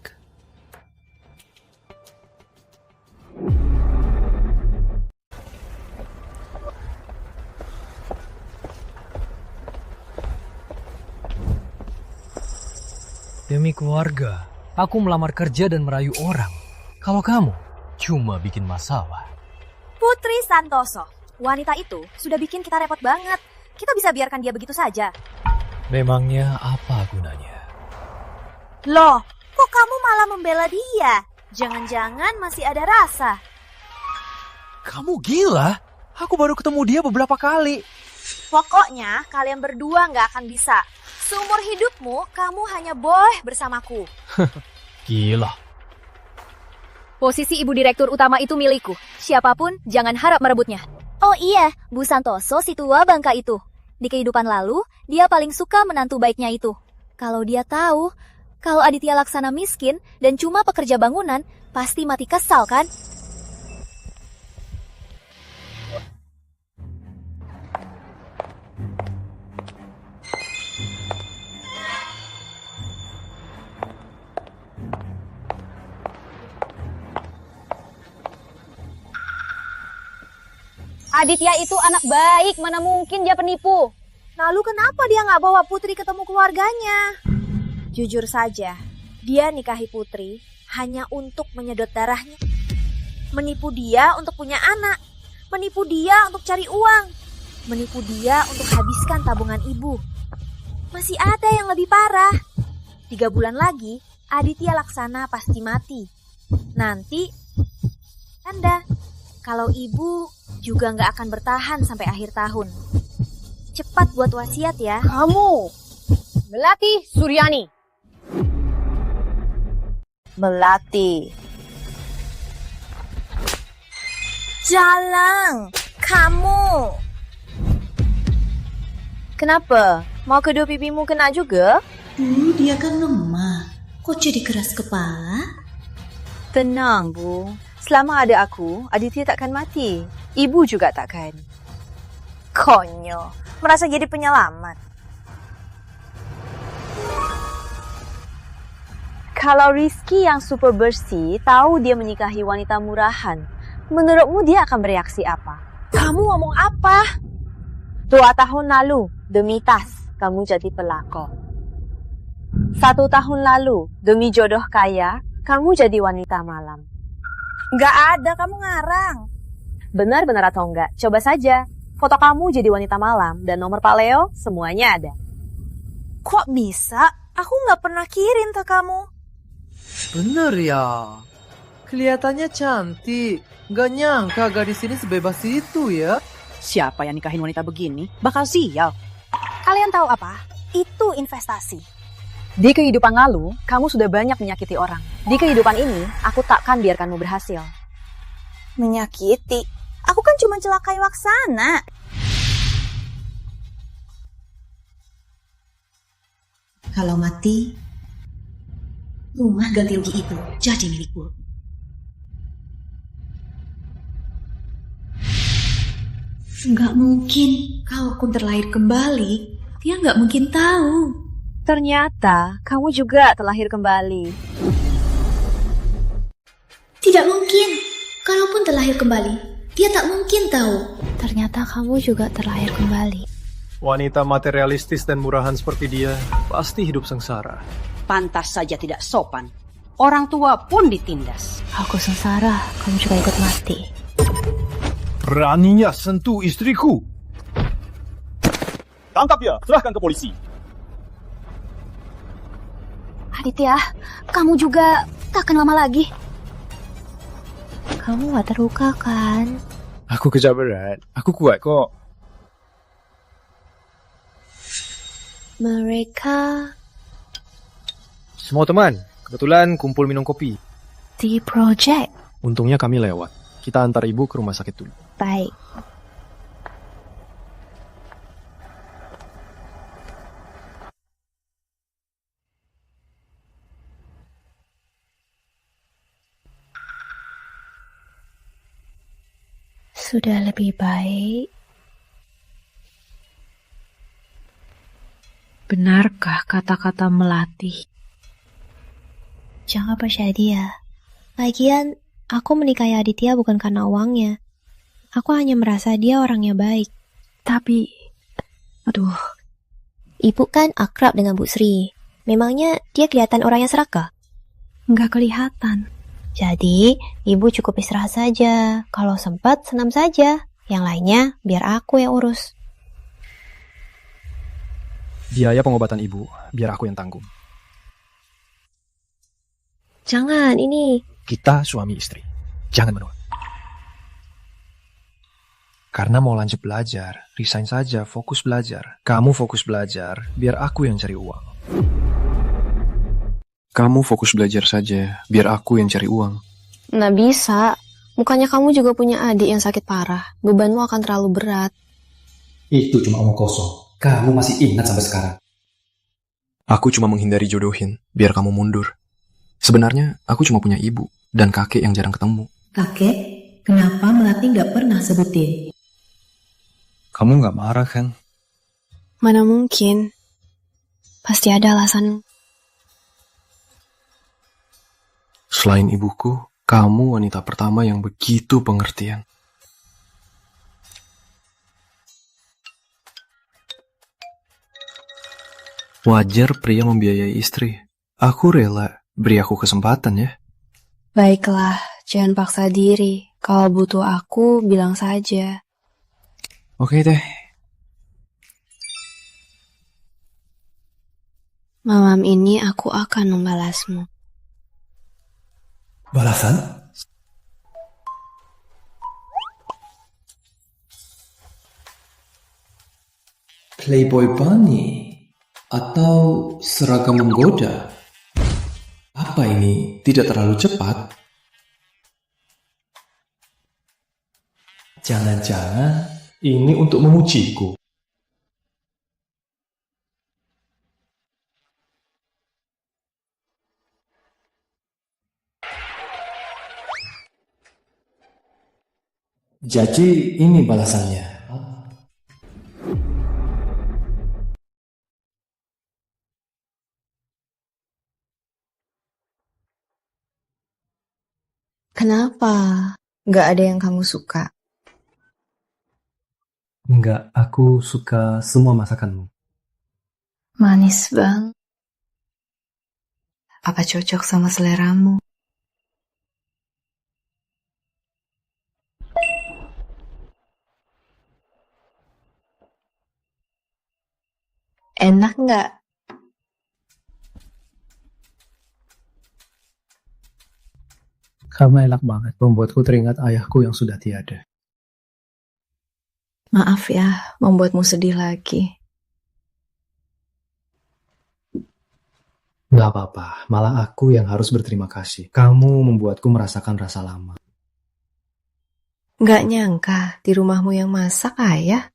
Demi keluarga, aku melamar kerja dan merayu orang. Kalau kamu, cuma bikin masalah. Putri Santoso, wanita itu sudah bikin kita repot banget. Kita bisa biarkan dia begitu saja. Memangnya apa gunanya? Loh, kok kamu malah membela dia? Jangan-jangan masih ada rasa. Kamu gila? Aku baru ketemu dia beberapa kali. Pokoknya kalian berdua nggak akan bisa. Seumur hidupmu, kamu hanya boleh bersamaku. Gila. Posisi ibu direktur utama itu milikku. Siapapun jangan harap merebutnya. Oh iya, Bu Santoso si tua bangka itu. Di kehidupan lalu, dia paling suka menantu baiknya itu. Kalau dia tahu, kalau Aditya Laksana miskin dan cuma pekerja bangunan, pasti mati kesal kan? Aditya itu anak baik, mana mungkin dia penipu. Lalu kenapa dia nggak bawa Putri ketemu keluarganya? Jujur saja, dia nikahi Putri hanya untuk menyedot darahnya. Menipu dia untuk punya anak. Menipu dia untuk cari uang. Menipu dia untuk habiskan tabungan ibu. Masih ada yang lebih parah. 3 bulan lagi, Aditya Laksana pasti mati. Nanti, tanda, kalau ibu juga nggak akan bertahan sampai akhir tahun. Cepat buat wasiat ya. Kamu, Melati Suryani. Melati. Jalang, kamu. Kenapa? Mau kedua pipimu kena juga? Dulu dia kan lemah. Kok jadi keras kepala? Tenang, Bu. Selama ada aku, Aditya takkan mati. Ibu juga takkan. Konyol. Merasa jadi penyelamat. Kalau Rizky yang super bersih tahu dia menikahi wanita murahan, menurutmu dia akan bereaksi apa? Kamu ngomong apa? 2 tahun lalu, demi tas, kamu jadi pelakor. 1 tahun lalu, demi jodoh kaya, kamu jadi wanita malam. Nggak ada, kamu ngarang. Benar-benar atau enggak? Coba saja. Foto kamu jadi wanita malam dan nomor Pak Leo, semuanya ada. Kok bisa? Aku nggak pernah kirim ke kamu. Bener ya. Kelihatannya cantik. Gak nyangka gadis ini sebebas itu ya. Siapa yang nikahin wanita begini? Bakal sial. Kalian tahu apa? Itu investasi. Di kehidupan lalu, kamu sudah banyak menyakiti orang. Di kehidupan ini, aku takkan biarkanmu berhasil. Menyakiti? Aku kan cuma celakai Laksana. Kalau mati, rumah ganti rugi itu jadi milikku. Nggak mungkin, kalaupun terlahir kembali, dia nggak mungkin tahu. Ternyata kamu juga terlahir kembali. Tidak mungkin, kalaupun terlahir kembali, dia tak mungkin tahu. Ternyata kamu juga terlahir kembali. Wanita materialistis dan murahan seperti dia pasti hidup sengsara. Pantas saja tidak sopan. Orang tua pun ditindas. Aku sengsara, kamu juga ikut mati. Beraninya sentuh istriku. Tangkap dia, serahkan ke polisi. Aditya, kamu juga takkan lama lagi. Kamu gak terluka kan? Aku kerja berat. Aku kuat kok. Mereka... Semua teman, kebetulan kumpul minum kopi. Di project. Untungnya kami lewat. Kita antar ibu ke rumah sakit dulu. Baik. Sudah lebih baik. Benarkah kata-kata Melati? Jangan percaya dia. Lagian, aku menikahi Aditya bukan karena uangnya. Aku hanya merasa dia orangnya baik. Tapi, aduh. Ibu kan akrab dengan Bu Sri. Memangnya dia kelihatan orangnya serakah? Nggak kelihatan. Jadi, ibu cukup istirahat saja. Kalau sempat, senam saja. Yang lainnya, biar aku yang urus. Biaya pengobatan ibu, biar aku yang tanggung. Jangan, ini. Kita suami istri. Jangan menolak. Karena mau lanjut belajar, resign saja, fokus belajar. Kamu fokus belajar, biar aku yang cari uang. Kamu fokus belajar saja, biar aku yang cari uang. Nggak bisa. Bukannya kamu juga punya adik yang sakit parah. Bebanmu akan terlalu berat. Itu cuma omong kosong. Kamu masih ingat sampai sekarang. Aku cuma menghindari jodohin, biar kamu mundur. Sebenarnya, aku cuma punya ibu dan kakek yang jarang ketemu. Kakek? Kenapa Melati nggak pernah sebutin? Kamu nggak marah kan? Mana mungkin. Pasti ada alasan. Selain ibuku, kamu wanita pertama yang begitu pengertian. Wajar pria membiayai istri. Aku rela, beri aku kesempatan ya. Baiklah, jangan paksa diri. Kalau butuh aku, bilang saja. Oke deh. Malam ini aku akan membalasmu. Balasan? Playboy Bunny? Atau seragam menggoda? Apa ini? Tidak terlalu cepat? Jangan-jangan ini untuk memujiku. Jadi ini balasannya. Kenapa? Nggak ada yang kamu suka? Enggak, aku suka semua masakanmu. Manis bang. Apa cocok sama seleramu? Enak nggak? Kamu enak banget, membuatku teringat ayahku yang sudah tiada. Maaf ya, membuatmu sedih lagi. Nggak apa-apa, malah aku yang harus berterima kasih. Kamu membuatku merasakan rasa lama. Nggak nyangka di rumahmu yang masak ayah.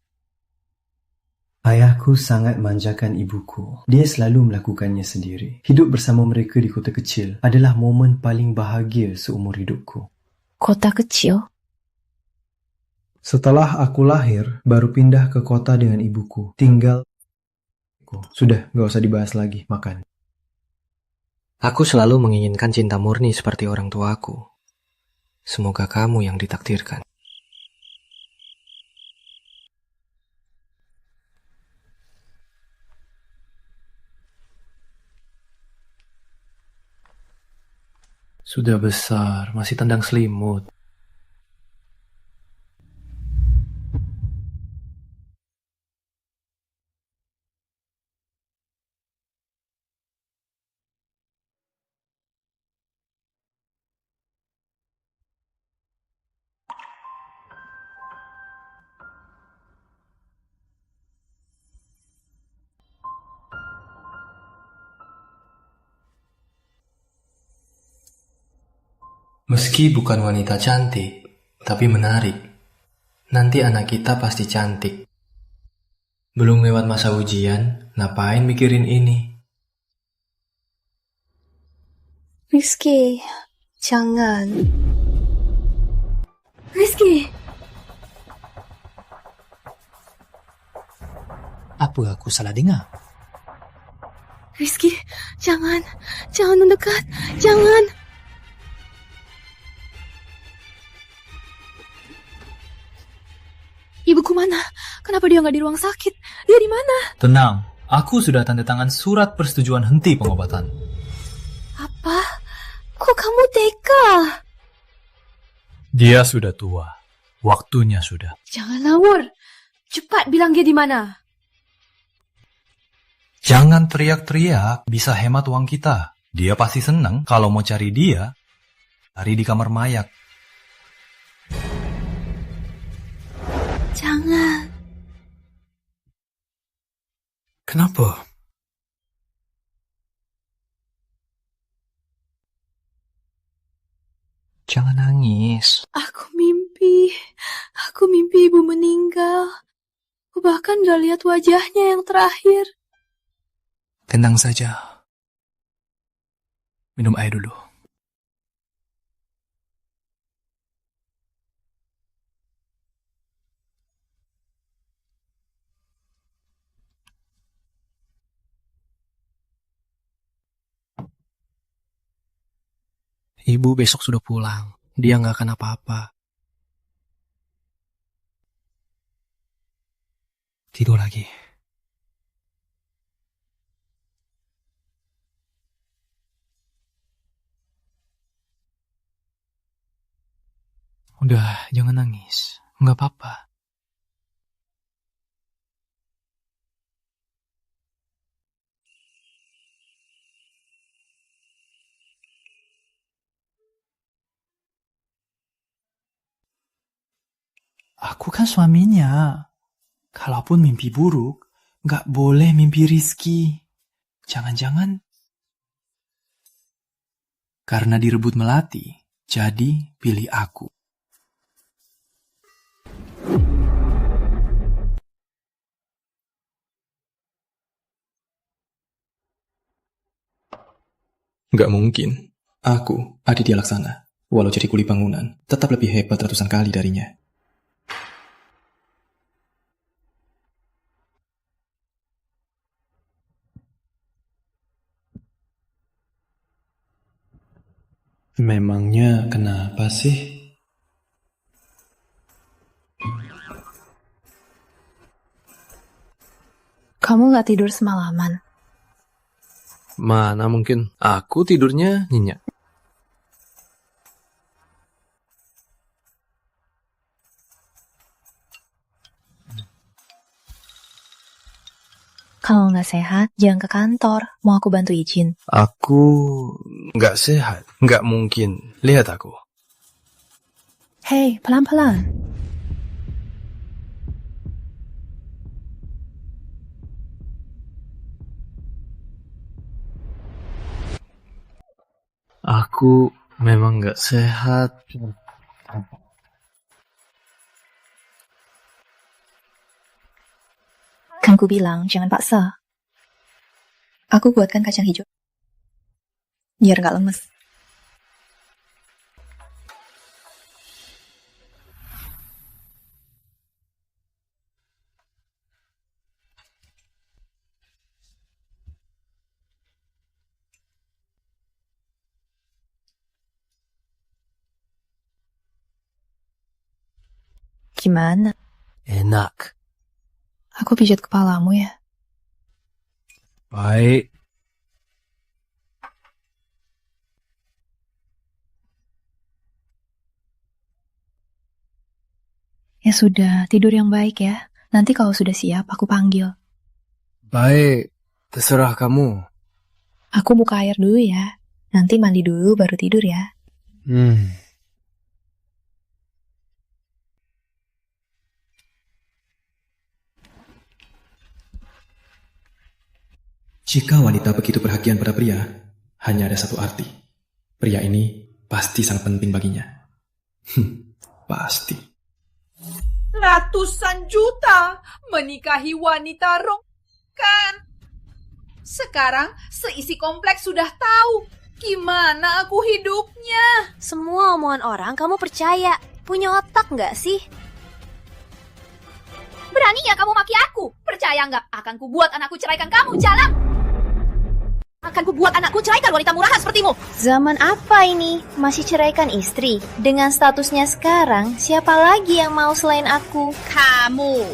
Ayahku sangat manjakan ibuku. Dia selalu melakukannya sendiri. Hidup bersama mereka di kota kecil adalah momen paling bahagia seumur hidupku. Kota kecil? Setelah aku lahir, baru pindah ke kota dengan ibuku. Tinggal... Sudah, gak usah dibahas lagi, makan. Aku selalu menginginkan cinta murni seperti orang tuaku. Semoga kamu yang ditakdirkan. Sudah besar, masih tendang selimut. Meski bukan wanita cantik, tapi menarik. Nanti anak kita pasti cantik. Belum lewat masa ujian, ngapain mikirin ini? Rizky, jangan. Rizky! Apa aku salah dengar? Rizky, jangan mendekat, jangan. Ibuku mana? Kenapa dia nggak di ruang sakit? Dia di mana? Tenang, aku sudah tanda tangan surat persetujuan henti pengobatan. Apa? Kok kamu tega? Dia sudah tua. Waktunya sudah. Jangan ngawur. Cepat bilang dia di mana. Jangan teriak-teriak, bisa hemat uang kita. Dia pasti senang kalau mau cari dia, cari di kamar mayat. Jangan. Kenapa? Jangan nangis. Aku mimpi ibu meninggal. Aku bahkan gak lihat wajahnya yang terakhir. Tenang saja. Minum air dulu. Ibu besok sudah pulang. Dia nggak akan apa-apa. Tidur lagi. Udah, jangan nangis. Nggak apa-apa. Aku kan suaminya. Kalaupun mimpi buruk, nggak boleh mimpi Rizky. Jangan-jangan karena direbut melati, jadi pilih aku. Nggak mungkin. Aku, Aditya Laksana, walau jadi kuli bangunan, tetap lebih hebat ratusan kali darinya. Memangnya kenapa sih? Kamu gak tidur semalaman? Mana mungkin, aku tidurnya nyenyak. Kalau nggak sehat, jangan ke kantor. Mau aku bantu izin? Aku nggak sehat, nggak mungkin. Lihat aku. Hei, pelan-pelan. Aku memang nggak sehat. Kan ku bilang, jangan paksa. Aku buatkan kacang hijau. Biar nggak lemes. Gimana? Enak. Aku pijat kepalamu ya? Baik. Ya sudah, tidur yang baik ya. Nanti kalau sudah siap, aku panggil. Baik, terserah kamu. Aku buka air dulu ya. Nanti mandi dulu baru tidur ya. Jika wanita begitu perhatian pada pria, hanya ada satu arti. Pria ini pasti sangat penting baginya. Pasti. Ratusan juta menikahi wanita kan? Sekarang seisi kompleks sudah tahu gimana aku hidupnya. Semua omongan orang kamu percaya. Punya otak nggak sih? Beraninya kamu maki aku? Percaya nggak? Akan ku buat anakku ceraikan kamu, jalan! Akan ku buat anakku ceraikan wanita murahan sepertimu. Zaman apa ini? Masih ceraikan istri? Dengan statusnya sekarang, siapa lagi yang mau selain aku? Kamu.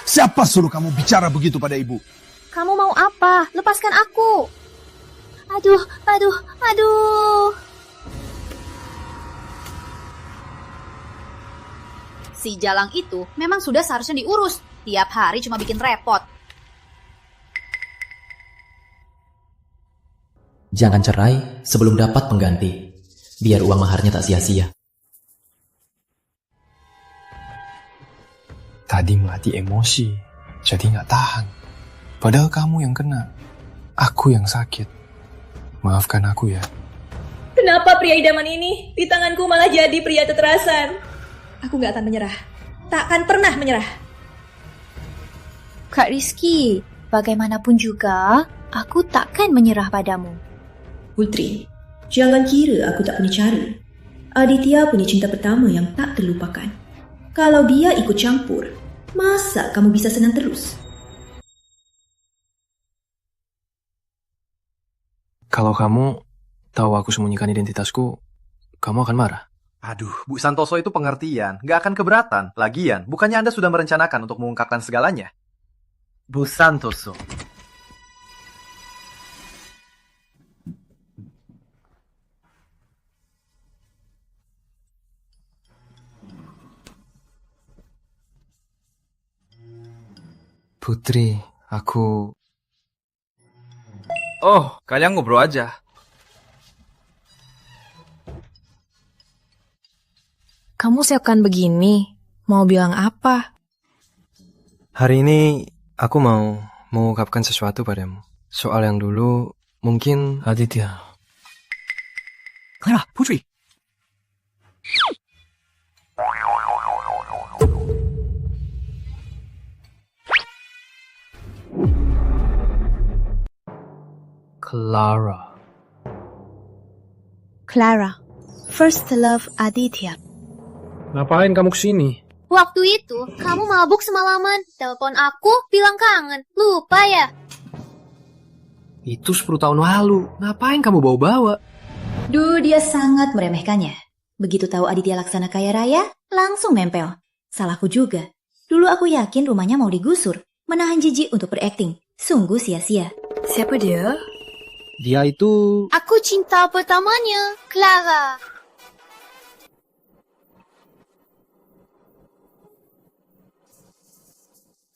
Siapa suruh kamu bicara begitu pada ibu? Kamu mau apa? Lepaskan aku. Aduh. Si Jalang itu memang sudah seharusnya diurus. Tiap hari cuma bikin repot. Jangan cerai sebelum dapat pengganti, biar uang maharnya tak sia-sia. Tadi melatih emosi, jadi nggak tahan. Padahal kamu yang kena, aku yang sakit. Maafkan aku ya. Kenapa pria idaman ini di tanganku malah jadi pria teterasan? Aku nggak akan menyerah. Tak akan pernah menyerah. Kak Rizky, bagaimanapun juga, aku takkan menyerah padamu. Putri, jangan kira aku tak punya cara. Aditya punya cinta pertama yang tak terlupakan. Kalau dia ikut campur, masa kamu bisa senang terus? Kalau kamu tahu aku sembunyikan identitasku, kamu akan marah. Aduh, Bu Santoso itu pengertian, nggak akan keberatan. Lagian, bukannya Anda sudah merencanakan untuk mengungkapkan segalanya? Bu Santoso. Putri, aku... Oh, kalian ngobrol aja. Kamu siapkan begini. Mau bilang apa? Hari ini aku mau mengungkapkan sesuatu padamu. Soal yang dulu mungkin Aditya. Clara, Putri. Clara. Clara, first love Aditya. Ngapain kamu kesini? Waktu itu, kamu mabuk semalaman. Telepon aku, bilang kangen. Lupa ya? Itu 10 tahun lalu. Ngapain kamu bawa-bawa? Duh, dia sangat meremehkannya. Begitu tahu Aditya Laksana kaya raya, langsung nempel. Salahku juga. Dulu aku yakin rumahnya mau digusur. Menahan jijik untuk berakting. Sungguh sia-sia. Siapa dia? Dia itu... Aku cinta pertamanya, Clara.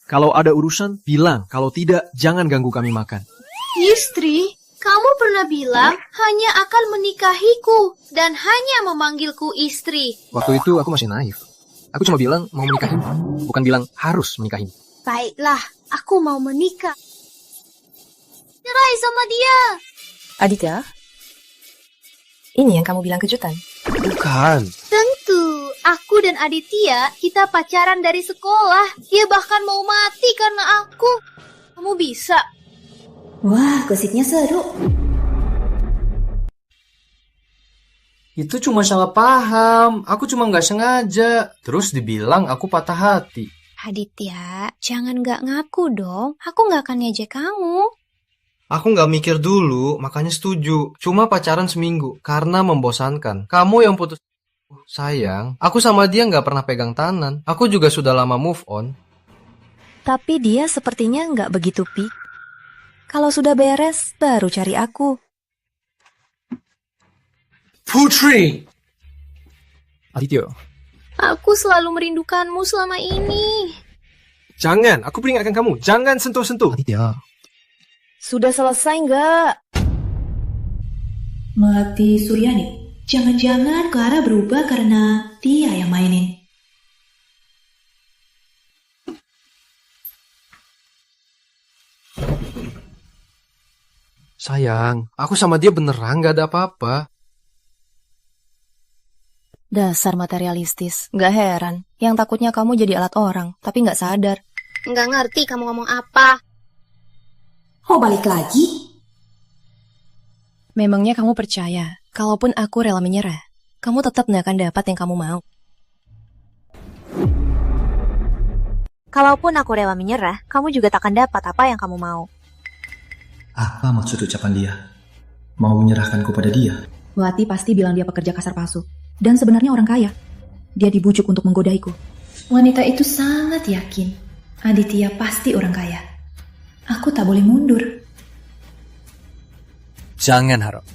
Kalau ada urusan, bilang. Kalau tidak, jangan ganggu kami makan. Istri, kamu pernah bilang hanya akan menikahiku dan hanya memanggilku istri. Waktu itu aku masih naif. Aku cuma bilang mau menikahin, bukan bilang harus menikahin. Baiklah, aku mau menikah. Cerai sama dia. Aditya, ini yang kamu bilang kejutan? Bukan. Tentu, aku dan Aditya, kita pacaran dari sekolah. Dia bahkan mau mati karena aku. Kamu bisa. Wah, gosipnya seru. Itu cuma salah paham. Aku cuma nggak sengaja. Terus dibilang aku patah hati. Aditya, jangan nggak ngaku dong. Aku nggak akan ngejek kamu. Aku nggak mikir dulu, makanya setuju. Cuma pacaran seminggu, karena membosankan. Kamu yang putus. Sayang, aku sama dia nggak pernah pegang tangan. Aku juga sudah lama move on. Tapi dia sepertinya nggak begitu pik. Kalau sudah beres, baru cari aku. Putri! Aditya. Aku selalu merindukanmu selama ini. Jangan, aku peringatkan kamu. Jangan sentuh-sentuh. Aditya. Sudah selesai nggak? Melati Suryani, jangan-jangan Clara berubah karena dia yang mainin. Sayang, aku sama dia beneran gak ada apa-apa. Dasar materialistis, nggak heran. Yang takutnya kamu jadi alat orang, tapi nggak sadar. Nggak ngerti kamu ngomong apa. Oh, balik lagi? Memangnya kamu percaya, kalaupun aku rela menyerah, kamu tetap nggak akan dapat yang kamu mau. Kalaupun aku rela menyerah, kamu juga tak akan dapat apa yang kamu mau. Apa maksud ucapan dia? Mau menyerahkanku pada dia? Melati pasti bilang dia pekerja kasar palsu. Dan sebenarnya orang kaya. Dia dibujuk untuk menggodaiku. Wanita itu sangat yakin Aditya pasti orang kaya. Aku tak boleh mundur. Jangan harap.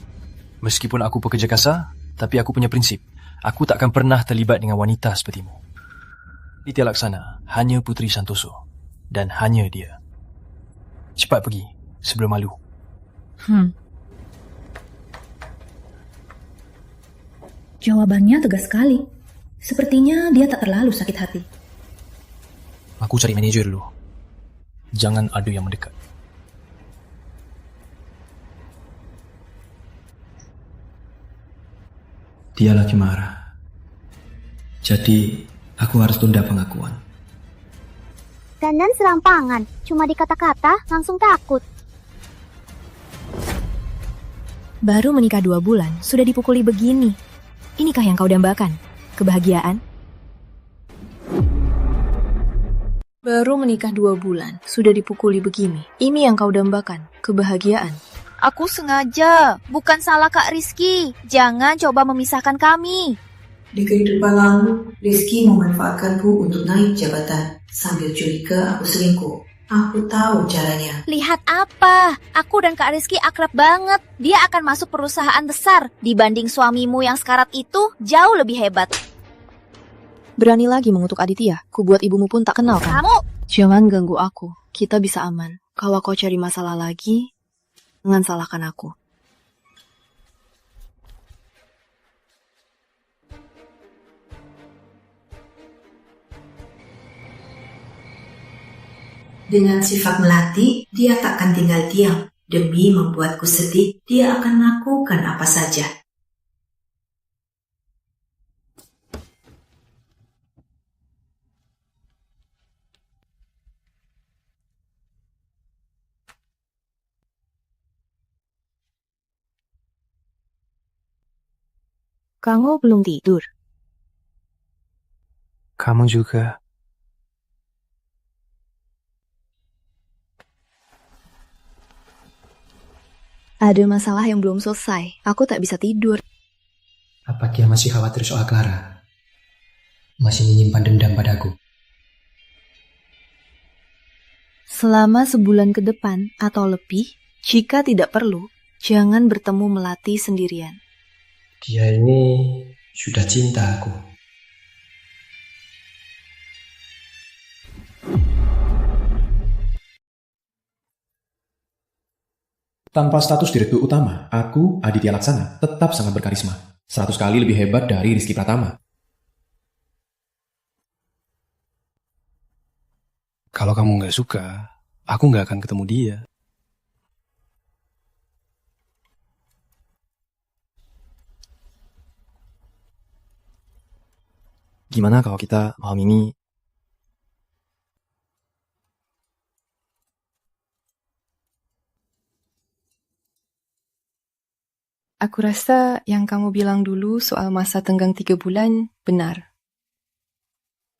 Meskipun aku pekerja kasar, tapi aku punya prinsip. Aku tak akan pernah terlibat dengan wanita sepertimu. Aditya Laksana hanya Putri Santoso. Dan hanya dia. Cepat pergi, sebelum malu. Jawabannya tegas sekali. Sepertinya dia tak terlalu sakit hati. Aku cari manajer dulu. Jangan ada yang mendekat. Dia lagi marah. Jadi, aku harus tunda pengakuan. Dandan serampangan, cuma di kata-kata langsung takut. Baru menikah 2 bulan, sudah dipukuli begini. Inikah yang kau dambakan? Kebahagiaan? Baru menikah 2 bulan, sudah dipukuli begini. Ini yang kau dambakan, kebahagiaan. Aku sengaja, bukan salah Kak Rizky. Jangan coba memisahkan kami. Di kehidupan lalu, Rizky memanfaatkanku untuk naik jabatan. Sambil curiga aku selingkuh. Aku tahu caranya. Lihat apa? Aku dan Kak Rizky akrab banget. Dia akan masuk perusahaan besar. Dibanding suamimu yang sekarat itu, jauh lebih hebat. Berani lagi mengutuk Aditya. Ku buat ibumu pun tak kenal kan? Kamu! Jangan ganggu aku. Kita bisa aman. Kalau kau cari masalah lagi, jangan salahkan aku. Dengan sifat Melati, dia tak akan tinggal diam. Demi membuatku sedih, dia akan melakukan apa saja. Kamu belum tidur? Kamu juga. Ada masalah yang belum selesai. Aku tak bisa tidur. Apa dia masih khawatir soal Clara? Masih menyimpan dendam padaku? Selama sebulan ke depan atau lebih, jika tidak perlu, jangan bertemu Melati sendirian. Dia ini sudah cinta aku. Tanpa status direktur utama, aku, Aditya Laksana, tetap sangat berkarisma. 100 kali lebih hebat dari Rizky Pratama. Kalau kamu nggak suka, aku nggak akan ketemu dia. Gimana kalau kita malam ini Aku rasa yang kamu bilang dulu soal masa tenggang 3 bulan benar.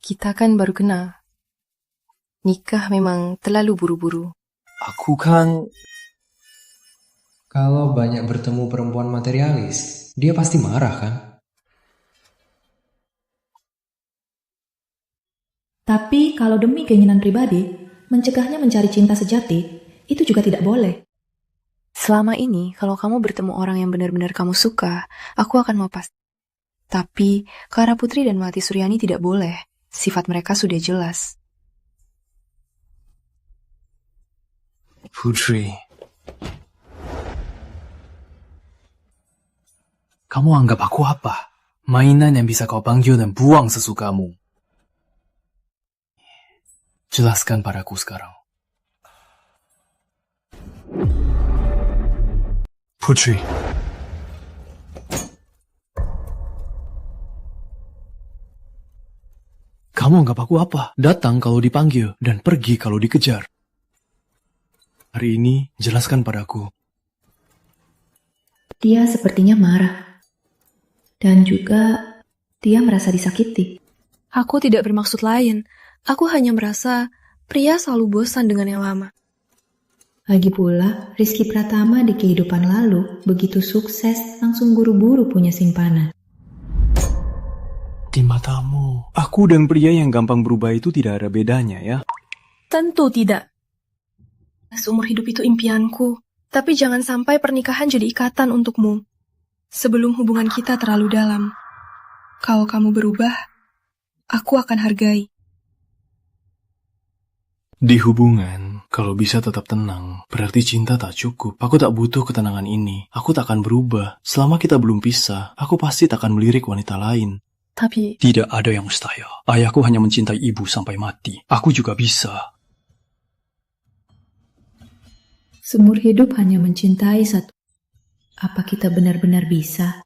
Kita kan baru kenal. Nikah memang terlalu buru-buru. Aku kan... Kalau banyak bertemu perempuan materialis, dia pasti marah kan? Tapi kalau demi keinginan pribadi, mencegahnya mencari cinta sejati, itu juga tidak boleh. Selama ini, kalau kamu bertemu orang yang benar-benar kamu suka, aku akan mau pas. Tapi, Clara Putri dan Melati Suryani tidak boleh. Sifat mereka sudah jelas. Putri, kamu anggap aku apa? Mainan yang bisa kau panggil dan buang sesukamu. Jelaskan padaku sekarang. Putri. Kamu anggap aku apa? Datang kalau dipanggil dan pergi kalau dikejar. Hari ini, jelaskan padaku. Dia sepertinya marah. Dan juga dia merasa disakiti. Aku tidak bermaksud lain. Aku hanya merasa pria selalu bosan dengan yang lama. Lagi pula, Rizky Pratama di kehidupan lalu begitu sukses langsung buru-buru punya simpanan. Di matamu, aku dan pria yang gampang berubah itu tidak ada bedanya ya? Tentu tidak. Seumur hidup itu impianku. Tapi jangan sampai pernikahan jadi ikatan untukmu. Sebelum hubungan kita terlalu dalam. Kalau kamu berubah, aku akan hargai. Di hubungan, kalau bisa tetap tenang, berarti cinta tak cukup. Aku tak butuh ketenangan ini. Aku tak akan berubah. Selama kita belum pisah, aku pasti tak akan melirik wanita lain. Tapi... Tidak ada yang mustahil. Ayahku hanya mencintai ibu sampai mati. Aku juga bisa. Seumur hidup hanya mencintai satu. Apa kita benar-benar bisa?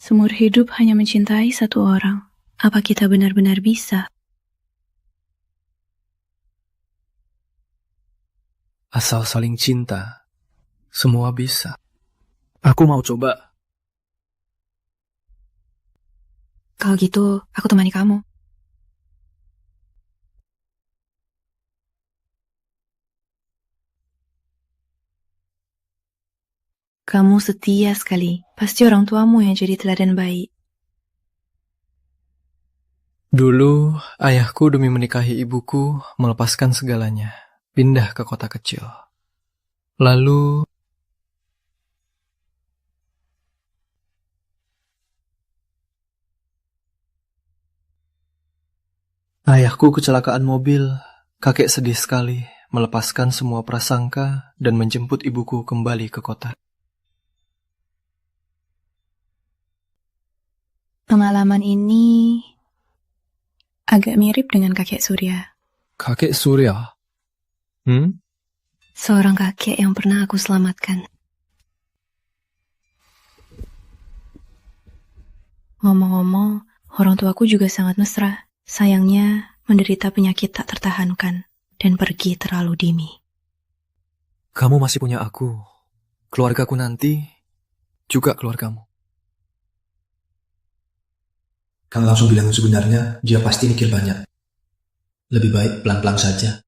Seumur hidup hanya mencintai satu orang. Apa kita benar-benar bisa? Asal saling cinta, semua bisa. Aku mau coba. Kalau gitu, aku temani kamu. Kamu setia sekali. Pasti orang tuamu yang jadi teladan baik. Dulu, ayahku demi menikahi ibuku melepaskan segalanya. Pindah ke kota kecil. Lalu... ayahku kecelakaan mobil. Kakek sedih sekali, melepaskan semua prasangka dan menjemput ibuku kembali ke kota. Pengalaman ini agak mirip dengan kakek Surya. Kakek Surya? Seorang kakek yang pernah aku selamatkan. Ngomong-ngomong, orang tuaku juga sangat mesra. Sayangnya, menderita penyakit tak tertahankan dan pergi terlalu dini. Kamu masih punya aku. Keluargaku nanti juga keluargamu. Kalau langsung bilang yang sebenarnya, dia pasti mikir banyak. Lebih baik pelan-pelan saja.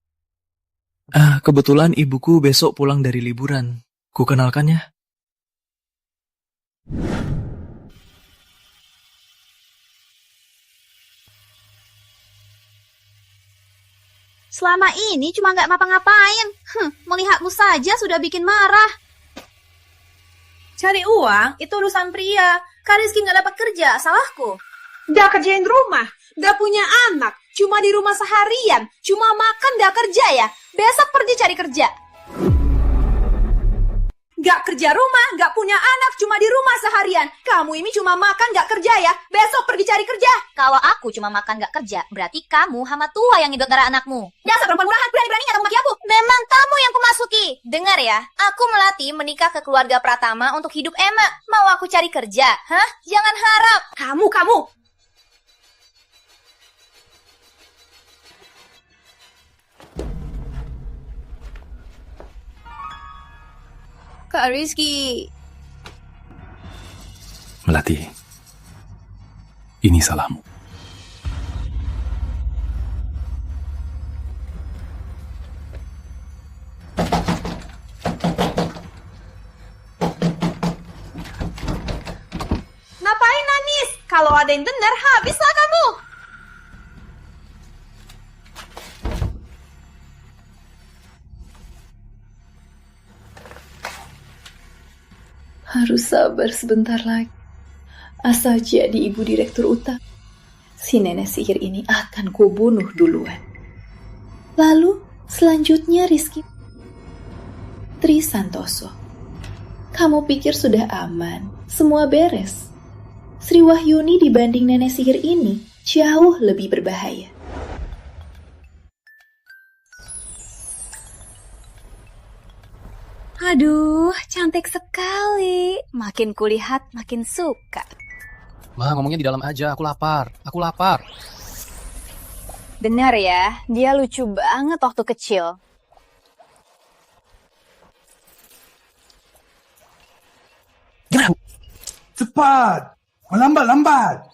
Kebetulan ibuku besok pulang dari liburan. Ku kenalkan ya. Selama ini cuma nggak ngapa-ngapain. Melihatmu saja sudah bikin marah. Cari uang itu urusan pria. Kak Rizky nggak dapat kerja, salahku. Nggak kerjain rumah, nggak punya anak, cuma di rumah seharian, cuma makan nggak kerja ya. Besok pergi cari kerja. Nggak kerja rumah, nggak punya anak, cuma di rumah seharian. Kamu ini cuma makan nggak kerja ya. Besok pergi cari kerja. Kalau aku cuma makan nggak kerja, berarti kamu hama tua yang ngidot darah anakmu. Dasar perempuan murahan, berani-beraninya kamu maki aku. Memang kamu yang kumasuki. Dengar ya, aku melatih menikah ke keluarga Pratama untuk hidup emak. Mau aku cari kerja? Hah? Jangan harap. Kamu. Kak Rizky. Melati, ini salahmu. Ngapain nangis? Kalau ada yang dengar, habislah kamu. Harus sabar sebentar lagi. Asal jadi ibu direktur utama, si nenek sihir ini akan kubunuh duluan. Lalu selanjutnya Rizky Tri Santoso. Kamu pikir sudah aman, semua beres. Sri Wahyuni dibanding nenek sihir ini jauh lebih berbahaya. Aduh, cantik sekali. Makin kulihat, makin suka. Ma, ngomongnya di dalam aja. Aku lapar. Benar ya, dia lucu banget waktu kecil. Cepat! Melambat-lambat!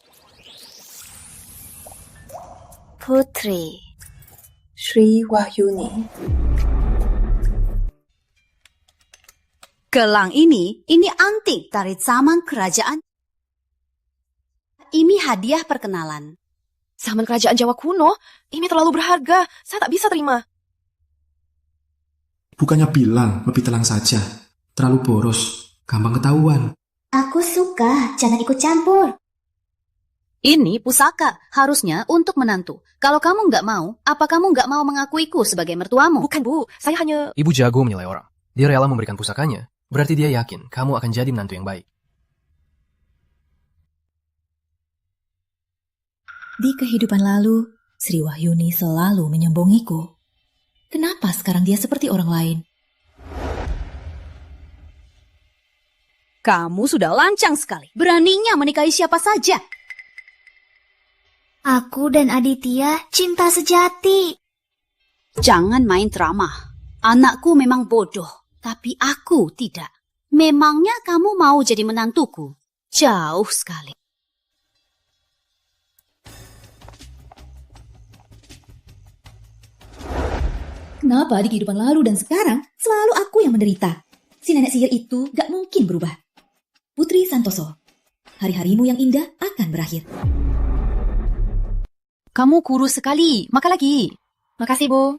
Putri Sri Wahyuni. Gelang ini antik dari zaman kerajaan. Ini hadiah perkenalan. Zaman kerajaan Jawa kuno, ini terlalu berharga. Saya tak bisa terima. Bukannya bilang lebih tenang saja. Terlalu boros, gampang ketahuan. Aku suka, jangan ikut campur. Ini pusaka, harusnya untuk menantu. Kalau kamu nggak mau, apa kamu nggak mau mengakuiku sebagai mertuamu? Bukan, Bu. Saya hanya... Ibu jago menilai orang. Dia rela memberikan pusakanya. Berarti dia yakin kamu akan jadi menantu yang baik. Di kehidupan lalu, Sri Wahyuni selalu menyombongiku. Kenapa sekarang dia seperti orang lain? Kamu sudah lancang sekali. Beraninya menikahi siapa saja. Aku dan Aditya cinta sejati. Jangan main drama. Anakku memang bodoh. Tapi aku tidak. Memangnya kamu mau jadi menantuku? Jauh sekali. Kenapa di kehidupan lalu dan sekarang selalu aku yang menderita? Si nenek sihir itu gak mungkin berubah. Putri Santoso, hari-harimu yang indah akan berakhir. Kamu kurus sekali. Makan lagi. Makasih, Bu.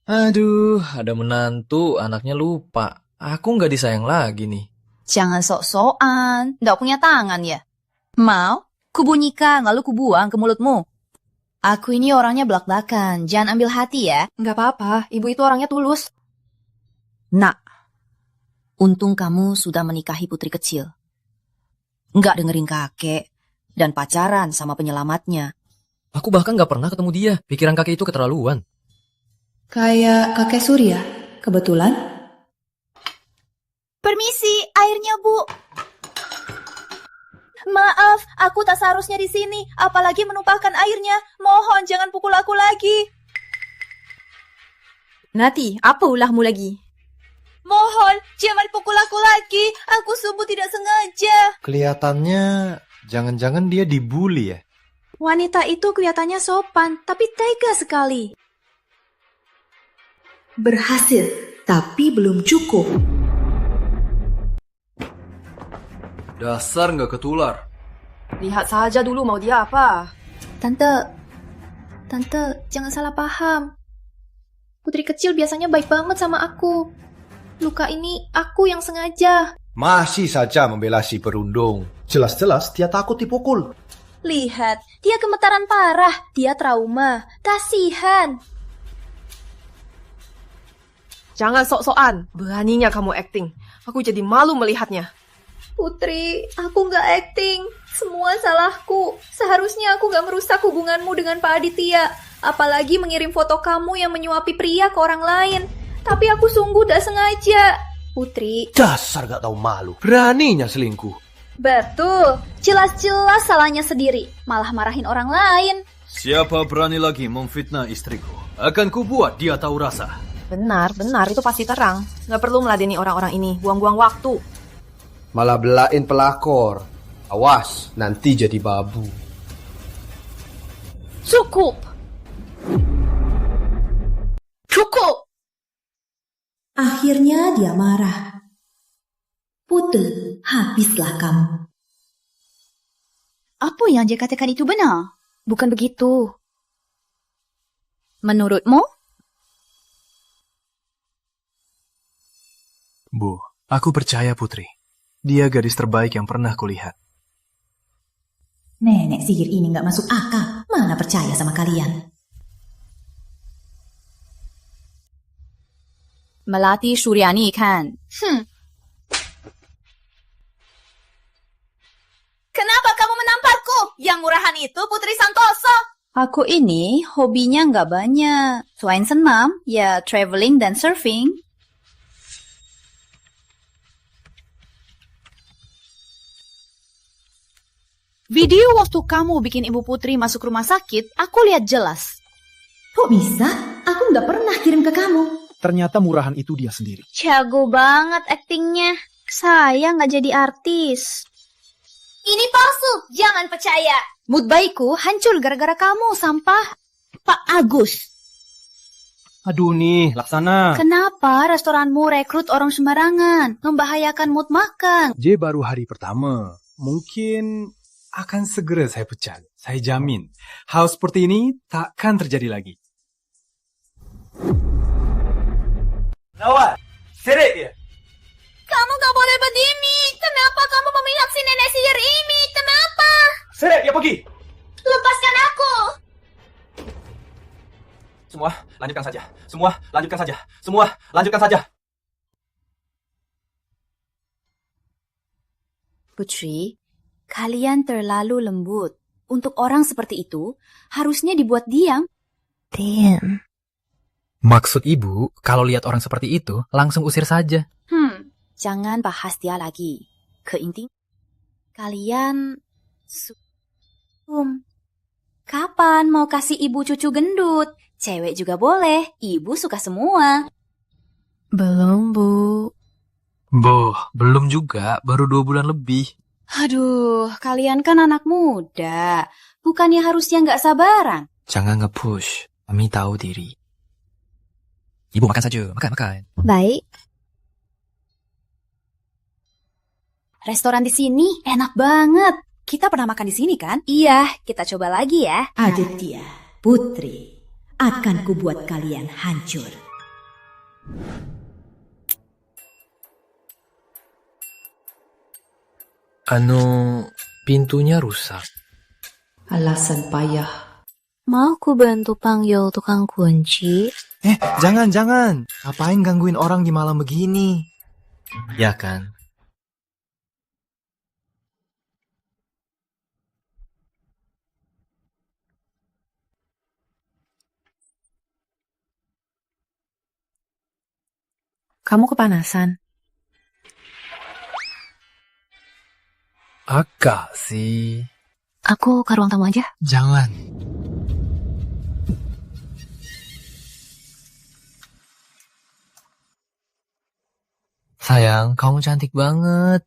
Aduh, ada menantu, anaknya lupa. Aku nggak disayang lagi nih. Jangan sok-sokan. Nggak punya tangan ya? Mau? Kubunyikan, lalu kubuang ke mulutmu. Aku ini orangnya belak-belakan. Jangan ambil hati ya. Nggak apa-apa, ibu itu orangnya tulus. Nak, untung kamu sudah menikahi putri kecil. Nggak dengerin kakek dan pacaran sama penyelamatnya. Aku bahkan nggak pernah ketemu dia. Pikiran kakek itu keterlaluan. Kayak kakek Surya, kebetulan. Permisi, airnya, Bu. Maaf, aku tak seharusnya di sini, apalagi menumpahkan airnya. Mohon jangan pukul aku lagi. Nati, apa ulahmu lagi? Mohon, jangan pukul aku lagi. Aku sungguh tidak sengaja. Kelihatannya jangan-jangan dia dibully ya. Wanita itu kelihatannya sopan, tapi tega sekali. Berhasil, tapi belum cukup. Dasar nggak ketular. Lihat saja dulu mau dia apa. Tante, jangan salah paham. Putri kecil biasanya baik banget sama aku. Luka ini aku yang sengaja. Masih saja membela si berundung. Jelas-jelas dia takut dipukul. Lihat, dia gemetaran parah. Dia trauma. Kasihan. Jangan sok-sokan. Beraninya kamu acting. Aku jadi malu melihatnya. Putri, aku nggak acting. Semua salahku. Seharusnya aku nggak merusak hubunganmu dengan Pak Aditya. Apalagi mengirim foto kamu yang menyuapi pria ke orang lain. Tapi aku sungguh gak sengaja. Putri. Dasar gak tahu malu. Beraninya selingkuh. Betul. Jelas-jelas salahnya sendiri. Malah marahin orang lain. Siapa berani lagi memfitnah istriku? Akan kubuat dia tahu rasa. Benar, itu pasti terang. Gak perlu meladeni orang-orang ini. Buang-buang waktu. Malah belain pelakor. Awas, nanti jadi babu. Cukup. Akhirnya dia marah. Putri, habislah kamu. Apa yang dia katakan itu benar? Bukan begitu. Menurutmu? Bu, aku percaya Putri. Dia gadis terbaik yang pernah kulihat. Nenek sihir ini gak masuk akal. Mana percaya sama kalian? Melati Suryani kan? Kenapa kamu menamparku? Yang murahan itu Putri Santoso. Aku ini hobinya nggak banyak. Selain senam, ya traveling dan surfing. Video waktu kamu bikin Ibu Putri masuk rumah sakit, aku lihat jelas. Kok bisa? Aku nggak pernah kirim ke kamu. Ternyata murahan itu dia sendiri. Jago banget aktingnya. Saya nggak jadi artis. Ini palsu, jangan percaya. Mood baikku hancur gara-gara kamu, sampah. Pak Agus. Aduh nih, Laksana. Kenapa restoranmu rekrut orang sembarangan? Membahayakan mood makan. J baru hari pertama. Mungkin akan segera saya pecat. Saya jamin. Hal seperti ini takkan terjadi lagi. Nawat, seret dia. Kamu gak boleh begini. Kenapa kamu memihak si nenek sihir ini? Kenapa? Seret dia pergi. Lepaskan aku. Semua lanjutkan saja. Semua lanjutkan saja. Semua lanjutkan saja. Putri, kalian terlalu lembut. Untuk orang seperti itu, harusnya dibuat diam. Damn. Maksud ibu, kalau lihat orang seperti itu, langsung usir saja. Jangan bahas dia lagi. Ke inti, kalian... Kapan mau kasih ibu cucu gendut? Cewek juga boleh, ibu suka semua. Belum, Bu. Boh, belum juga, baru 2 bulan lebih. Aduh, kalian kan anak muda. Bukannya harusnya nggak sabaran? Jangan nge-push, Mami tahu diri. Ibu makan saja, makan. Baik. Restoran di sini enak banget. Kita pernah makan di sini kan? Iya, kita coba lagi ya. Aditya, Putri, akan kubuat kalian hancur. Pintunya rusak. Alasan payah. Mau ku bantu panggil tukang kunci? Jangan. Ngapain gangguin orang di malam begini? Ya kan? Kamu kepanasan? Agak sih. Aku ke ruang tamu aja. Jangan. Sayang, kamu cantik banget.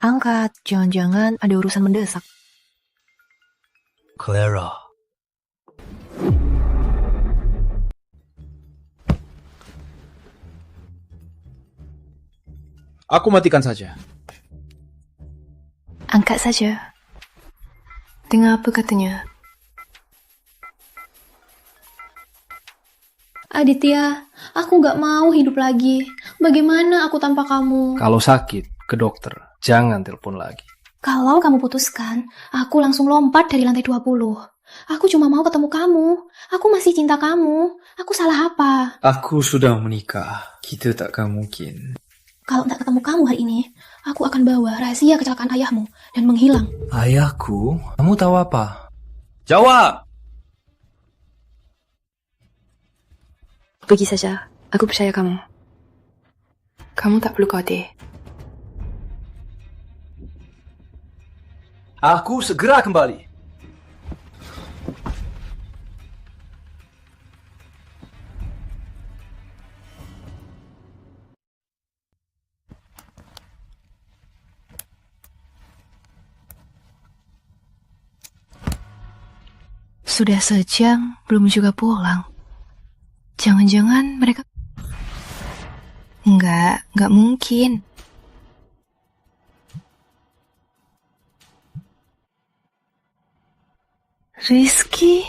Angkat, jangan-jangan ada urusan mendesak. Clara. Aku matikan saja. Angkat saja. Dengar apa katanya? Aditya, aku gak mau hidup lagi. Bagaimana aku tanpa kamu? Kalau sakit, ke dokter. Jangan telepon lagi. Kalau kamu putuskan, aku langsung lompat dari lantai 20. Aku cuma mau ketemu kamu. Aku masih cinta kamu. Aku salah apa? Aku sudah menikah. Kita takkan mungkin. Kalau tak ketemu kamu hari ini, aku akan bawa rahasia kecelakaan ayahmu dan menghilang. Ayahku? Kamu tahu apa? Jawab! Pergi saja. Aku percaya kamu. Kamu tak perlu khawatir. Aku segera kembali. Sudah sejam, belum juga pulang. Jangan-jangan mereka... Enggak mungkin. Rizky?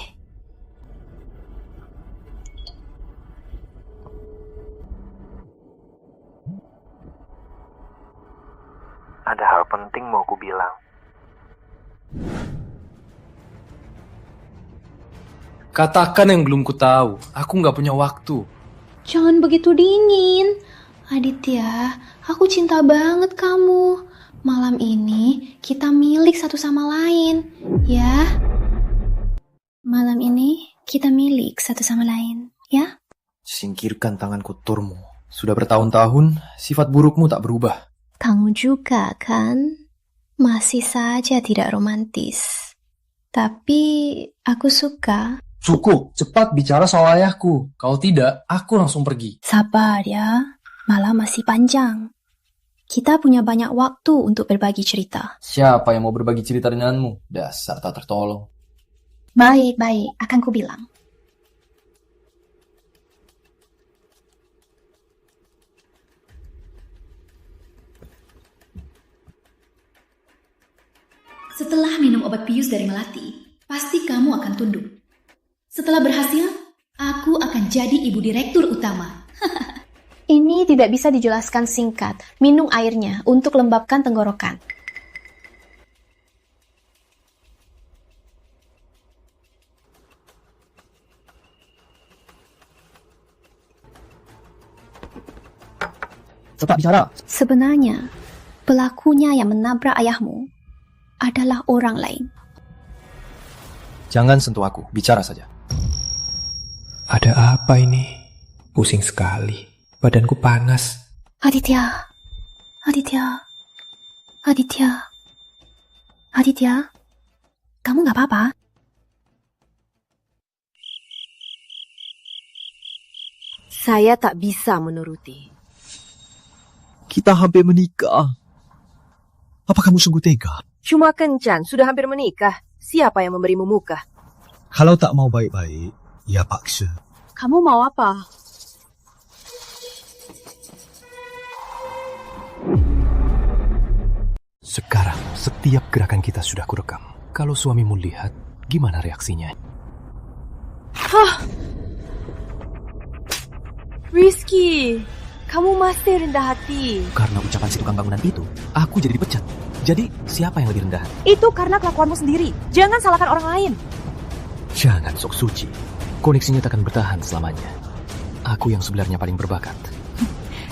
Ada hal penting mau aku bilang. Katakan yang belum ku tahu. Aku nggak punya waktu. Jangan begitu dingin. Aditya, aku cinta banget kamu. Malam ini kita milik satu sama lain, ya? Malam ini kita milik satu sama lain, ya? Singkirkan tangan kotormu. Sudah bertahun-tahun, sifat burukmu tak berubah. Kamu juga kan? Masih saja tidak romantis. Tapi aku suka. Cukup, cepat bicara soal ayahku. Kalau tidak, aku langsung pergi. Sabar ya, malam masih panjang. Kita punya banyak waktu untuk berbagi cerita. Siapa yang mau berbagi cerita denganmu? Dasar tak tertolong. Baik, akan ku bilang. Setelah minum obat bius dari Melati, pasti kamu akan tunduk. Setelah berhasil, aku akan jadi ibu direktur utama. Ini tidak bisa dijelaskan singkat. Minum airnya untuk lembabkan tenggorokan. Cepat bicara. Sebenarnya, pelakunya yang menabrak ayahmu adalah orang lain. Jangan sentuh aku, bicara saja. Ada apa ini? Pusing sekali. Badanku panas. Aditya, kamu gak apa-apa? Saya tak bisa menuruti. Kita hampir menikah. Apa kamu sungguh tega? Cuma kencan, sudah hampir menikah. Siapa yang memberimu muka? Kalau tak mau baik-baik, ya paksa. Kamu mau apa? Sekarang, setiap gerakan kita sudah kurekam. Kalau suamimu lihat, gimana reaksinya? Hah! Rizky, kamu masih rendah hati. Karena ucapan si tukang bangunan itu, aku jadi dipecat. Jadi, siapa yang lebih rendah? Itu karena kelakuanmu sendiri. Jangan salahkan orang lain. Jangan sok suci. Koneksinya takkan bertahan selamanya. Aku yang sebenarnya paling berbakat.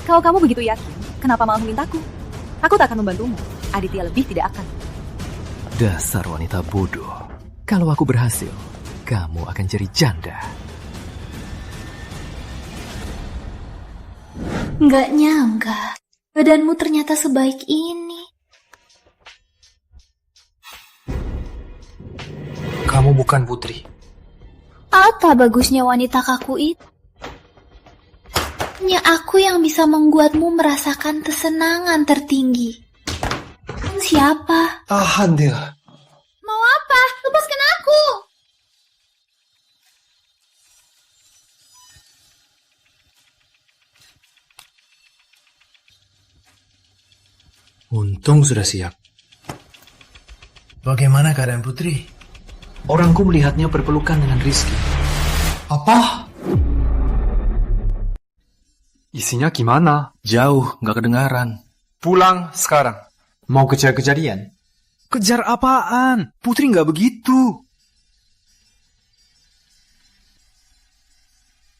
Kalau kamu begitu yakin, kenapa malah memintaku? Aku tak akan membantumu. Aditya lebih tidak akan. Dasar wanita bodoh. Kalau aku berhasil, kamu akan jadi janda. Nggak nyangka, badanmu ternyata sebaik ini. Kamu bukan putri. Apa bagusnya wanita kaku itu? Hanya aku yang bisa membuatmu merasakan kesenangan tertinggi. Siapa? Tahan dia. Mau apa? Lepaskan aku! Untung sudah siap. Bagaimana keadaan putri? Orangku melihatnya berpelukan dengan Rizky. Apa? Isinya gimana? Jauh, nggak kedengaran. Pulang sekarang. Mau kejar kejadian? Kejar apaan? Putri nggak begitu.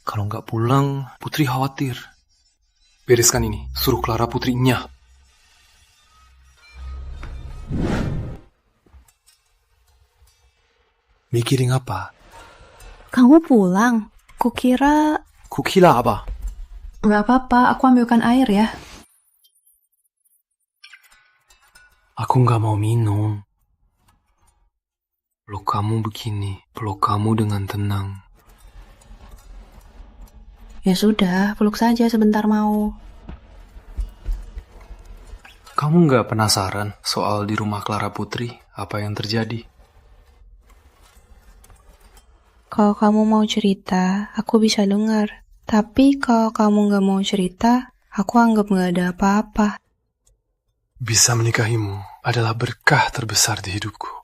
Kalau nggak pulang, Putri khawatir. Bereskan ini, suruh Clara putrinya. Mikirin apa? Kamu pulang? Kukira... Kukira apa? Nggak apa-apa, aku ambilkan air ya. Aku nggak mau minum. Peluk kamu begini, peluk kamu dengan tenang. Ya sudah, peluk saja sebentar mau. Kamu nggak penasaran soal di rumah Clara Putri, apa yang terjadi? Kalau kamu mau cerita, aku bisa dengar. Tapi kalau kamu nggak mau cerita, aku anggap nggak ada apa-apa. Bisa menikahimu adalah berkah terbesar di hidupku.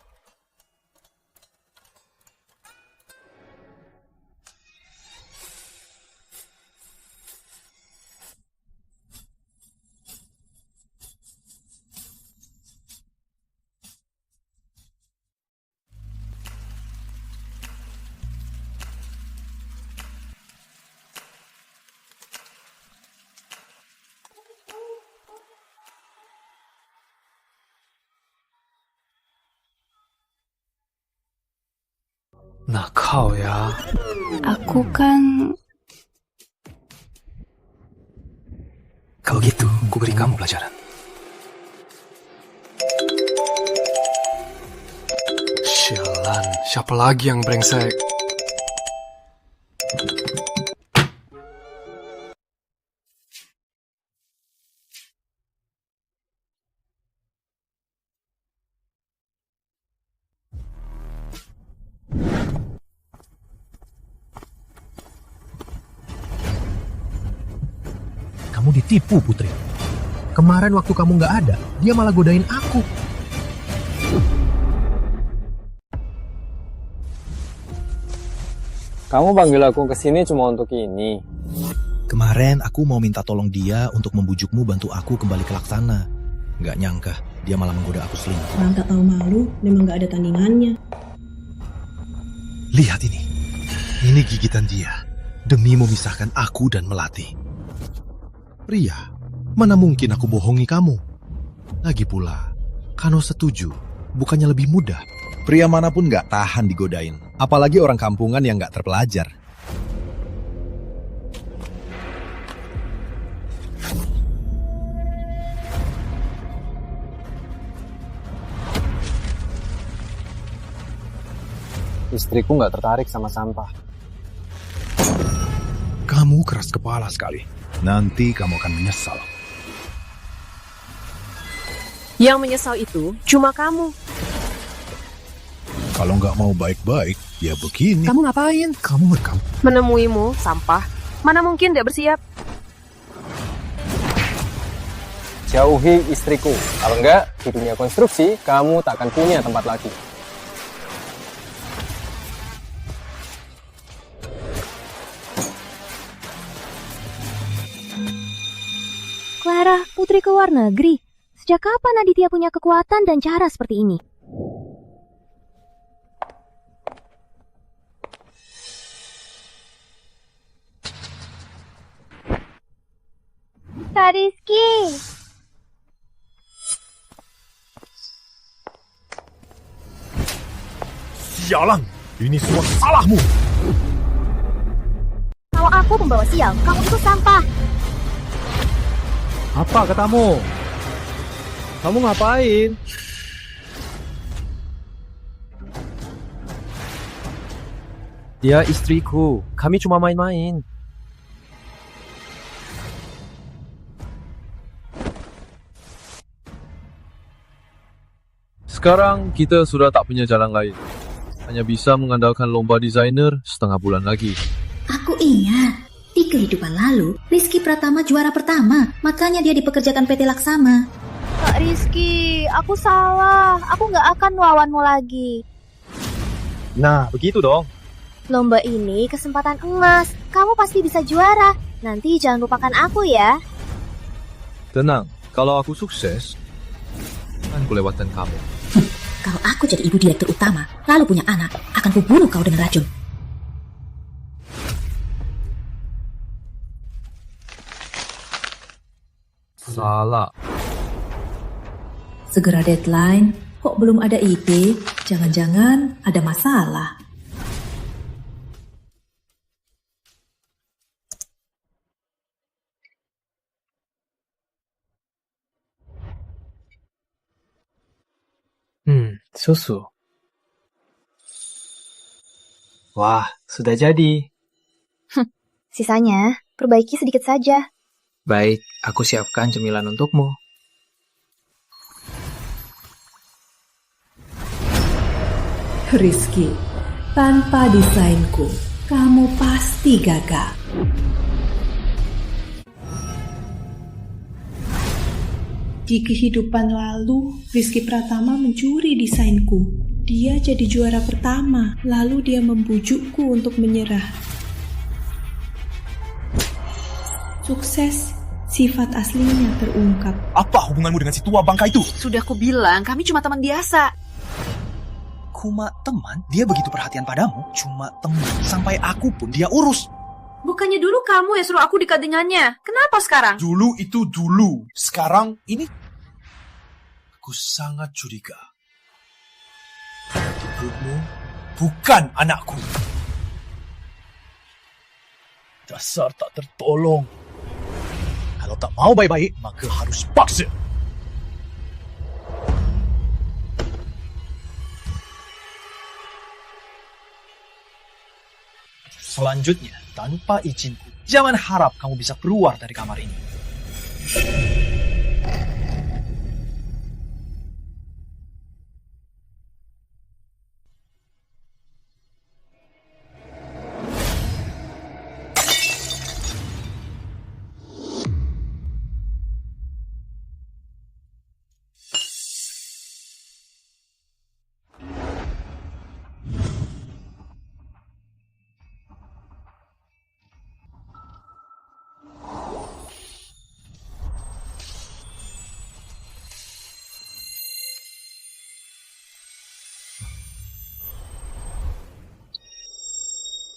Nah kau ya. Aku kan... Kalau gitu, ku beri kamu pelajaran. Sialan, siapa lagi yang brengsek? Kamu ditipu, Putri. Kemarin waktu kamu nggak ada, dia malah godain aku. Kamu panggil aku ke sini cuma untuk ini. Kemarin aku mau minta tolong dia untuk membujukmu bantu aku kembali ke Laksana. Nggak nyangka, dia malah menggoda aku selingkuh. Orang tak tahu malu, memang nggak ada tandingannya. Lihat ini. Ini gigitan dia. Demi memisahkan aku dan Melati. Pria, mana mungkin aku bohongi kamu? Lagi pula, Kano setuju, bukannya lebih mudah. Pria manapun nggak tahan digodain, apalagi orang kampungan yang nggak terpelajar. Istriku nggak tertarik sama sampah. Kamu keras kepala sekali. Nanti kamu akan menyesal. Yang menyesal itu cuma kamu. Kalau nggak mau baik-baik, ya begini. Kamu ngapain? Kamu merekam. Menemuimu, sampah. Mana mungkin dia bersiap? Jauhi istriku. Kalau enggak, di dunia konstruksi, kamu tak akan punya tempat lagi. Clara, putri ke luar negeri. Sejak kapan Aditya punya kekuatan dan cara seperti ini? Kak Rizky. Sialan, ini semua salahmu. Kalau aku pembawa sial, kamu itu sampah. Apa katamu? Kamu ngapain? Dia istriku. Kami cuma main-main. Sekarang kita sudah tak punya jalan lain. Hanya bisa mengandalkan lomba desainer setengah bulan lagi. Aku ingat, di kehidupan lalu, Rizky Pratama juara pertama, makanya dia dipekerjakan PT Laksana. Kak Rizky, aku salah. Aku nggak akan melawanmu lagi. Nah, begitu dong. Lomba ini kesempatan emas. Kamu pasti bisa juara. Nanti jangan lupakan aku ya. Tenang, kalau aku sukses, akan kulewatkan kamu. Kalau aku jadi ibu direktur utama, lalu punya anak, akan kubunuh kau dengan racun. Salah. Segera deadline, kok belum ada ide? Jangan-jangan ada masalah. Susu. Wah, sudah jadi. Sisanya, perbaiki sedikit saja. Baik, aku siapkan cemilan untukmu. Rizky, tanpa desainku, kamu pasti gagal. Di kehidupan lalu, Rizky Pratama mencuri desainku. Dia jadi juara pertama, lalu dia membujukku untuk menyerah. Sukses, sifat aslinya terungkap. Apa hubunganmu dengan si tua bangka itu? Sudah kubilang, kami cuma teman biasa. Cuma teman? Dia begitu perhatian padamu? Cuma teman, sampai aku pun dia urus. Bukannya dulu kamu yang suruh aku dekat dengannya. Kenapa sekarang? Dulu itu dulu. Sekarang ini... Aku sangat curiga. Ibumu bukan anakku. Dasar tak tertolong. Kalau tak mau baik-baik, maka harus paksa. Selanjutnya, tanpa izinku, jangan harap kamu bisa keluar dari kamar ini.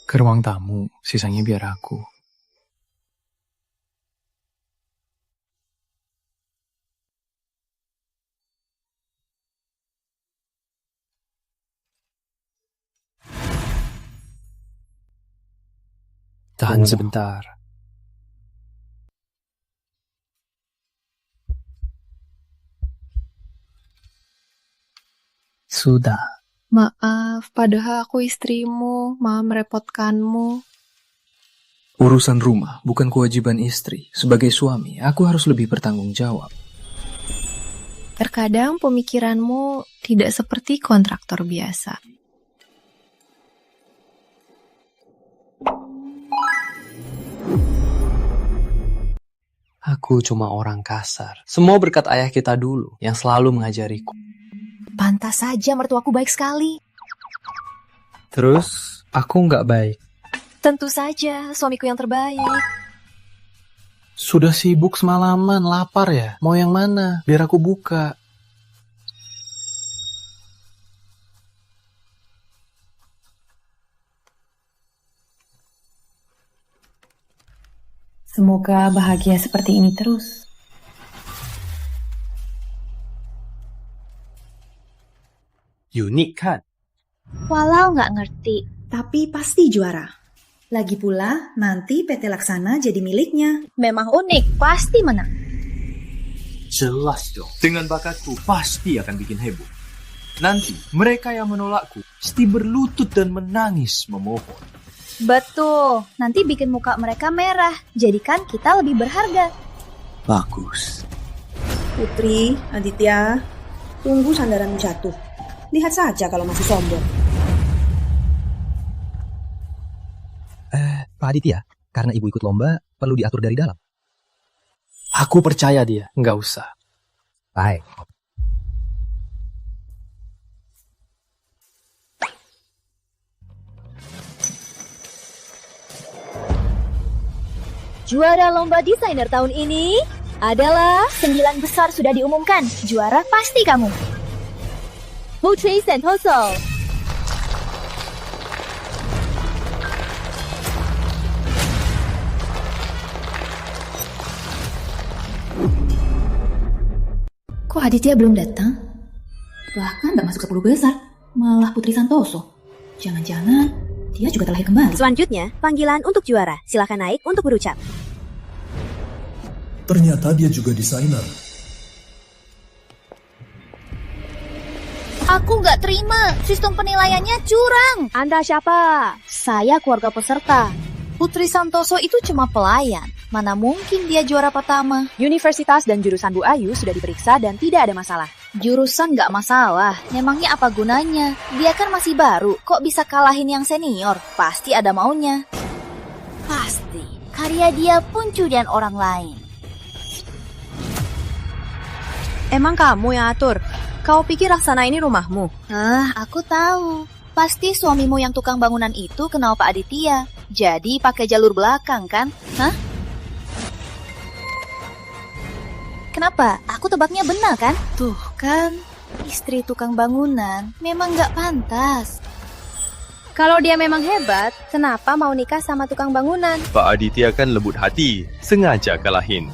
Ke ruang tamu, sisanya biar aku. Tahan sebentar. Sudah. Maaf, padahal aku istrimu, maaf merepotkanmu. Urusan rumah bukan kewajiban istri. Sebagai suami, aku harus lebih bertanggung jawab. Terkadang pemikiranmu tidak seperti kontraktor biasa. Aku cuma orang kasar. Semua berkat ayah kita dulu yang selalu mengajariku. Pantas saja mertuaku baik sekali. Terus, aku nggak baik. Tentu saja, suamiku yang terbaik. Sudah sibuk semalaman, lapar ya? Mau yang mana? Biar aku buka. Semoga bahagia seperti ini terus. Unik kan? Walau nggak ngerti. Tapi pasti juara. Lagi pula, nanti PT Laksana jadi miliknya. Memang unik, pasti menang. Jelas dong. Dengan bakatku pasti akan bikin heboh. Nanti mereka yang menolakku pasti berlutut dan menangis memohon. Betul, nanti bikin muka mereka merah. Jadikan kita lebih berharga. Bagus. Putri, Aditya, tunggu sandaranmu jatuh. Lihat saja kalau masih sombong. Pak Aditya, karena ibu ikut lomba, perlu diatur dari dalam. Aku percaya dia, nggak usah. Baik. Juara lomba desainer tahun ini adalah 9 besar sudah diumumkan. Juara pasti kamu. Putri Santoso. Kok Aditya belum datang? Bahkan gak masuk 10 besar. Malah Putri Santoso. Jangan-jangan dia juga terlahir kembali. Selanjutnya, panggilan untuk juara. Silakan naik untuk berucap. Ternyata dia juga desainer. Aku nggak terima. Sistem penilaiannya curang. Anda siapa? Saya keluarga peserta. Putri Santoso itu cuma pelayan. Mana mungkin dia juara pertama? Universitas dan jurusan Bu Ayu sudah diperiksa dan tidak ada masalah. Jurusan nggak masalah. Memangnya apa gunanya? Dia kan masih baru. Kok bisa kalahin yang senior? Pasti ada maunya. Pasti. Karya dia pun curian orang lain. Emang kamu yang atur? Kau pikir Laksana ini rumahmu? Aku tahu. Pasti suamimu yang tukang bangunan itu kenal Pak Aditya. Jadi pakai jalur belakang kan? Hah? Kenapa? Aku tebaknya benar kan? Tuh kan, istri tukang bangunan memang nggak pantas. Kalau dia memang hebat, kenapa mau nikah sama tukang bangunan? Pak Aditya kan lembut hati, sengaja kalahin.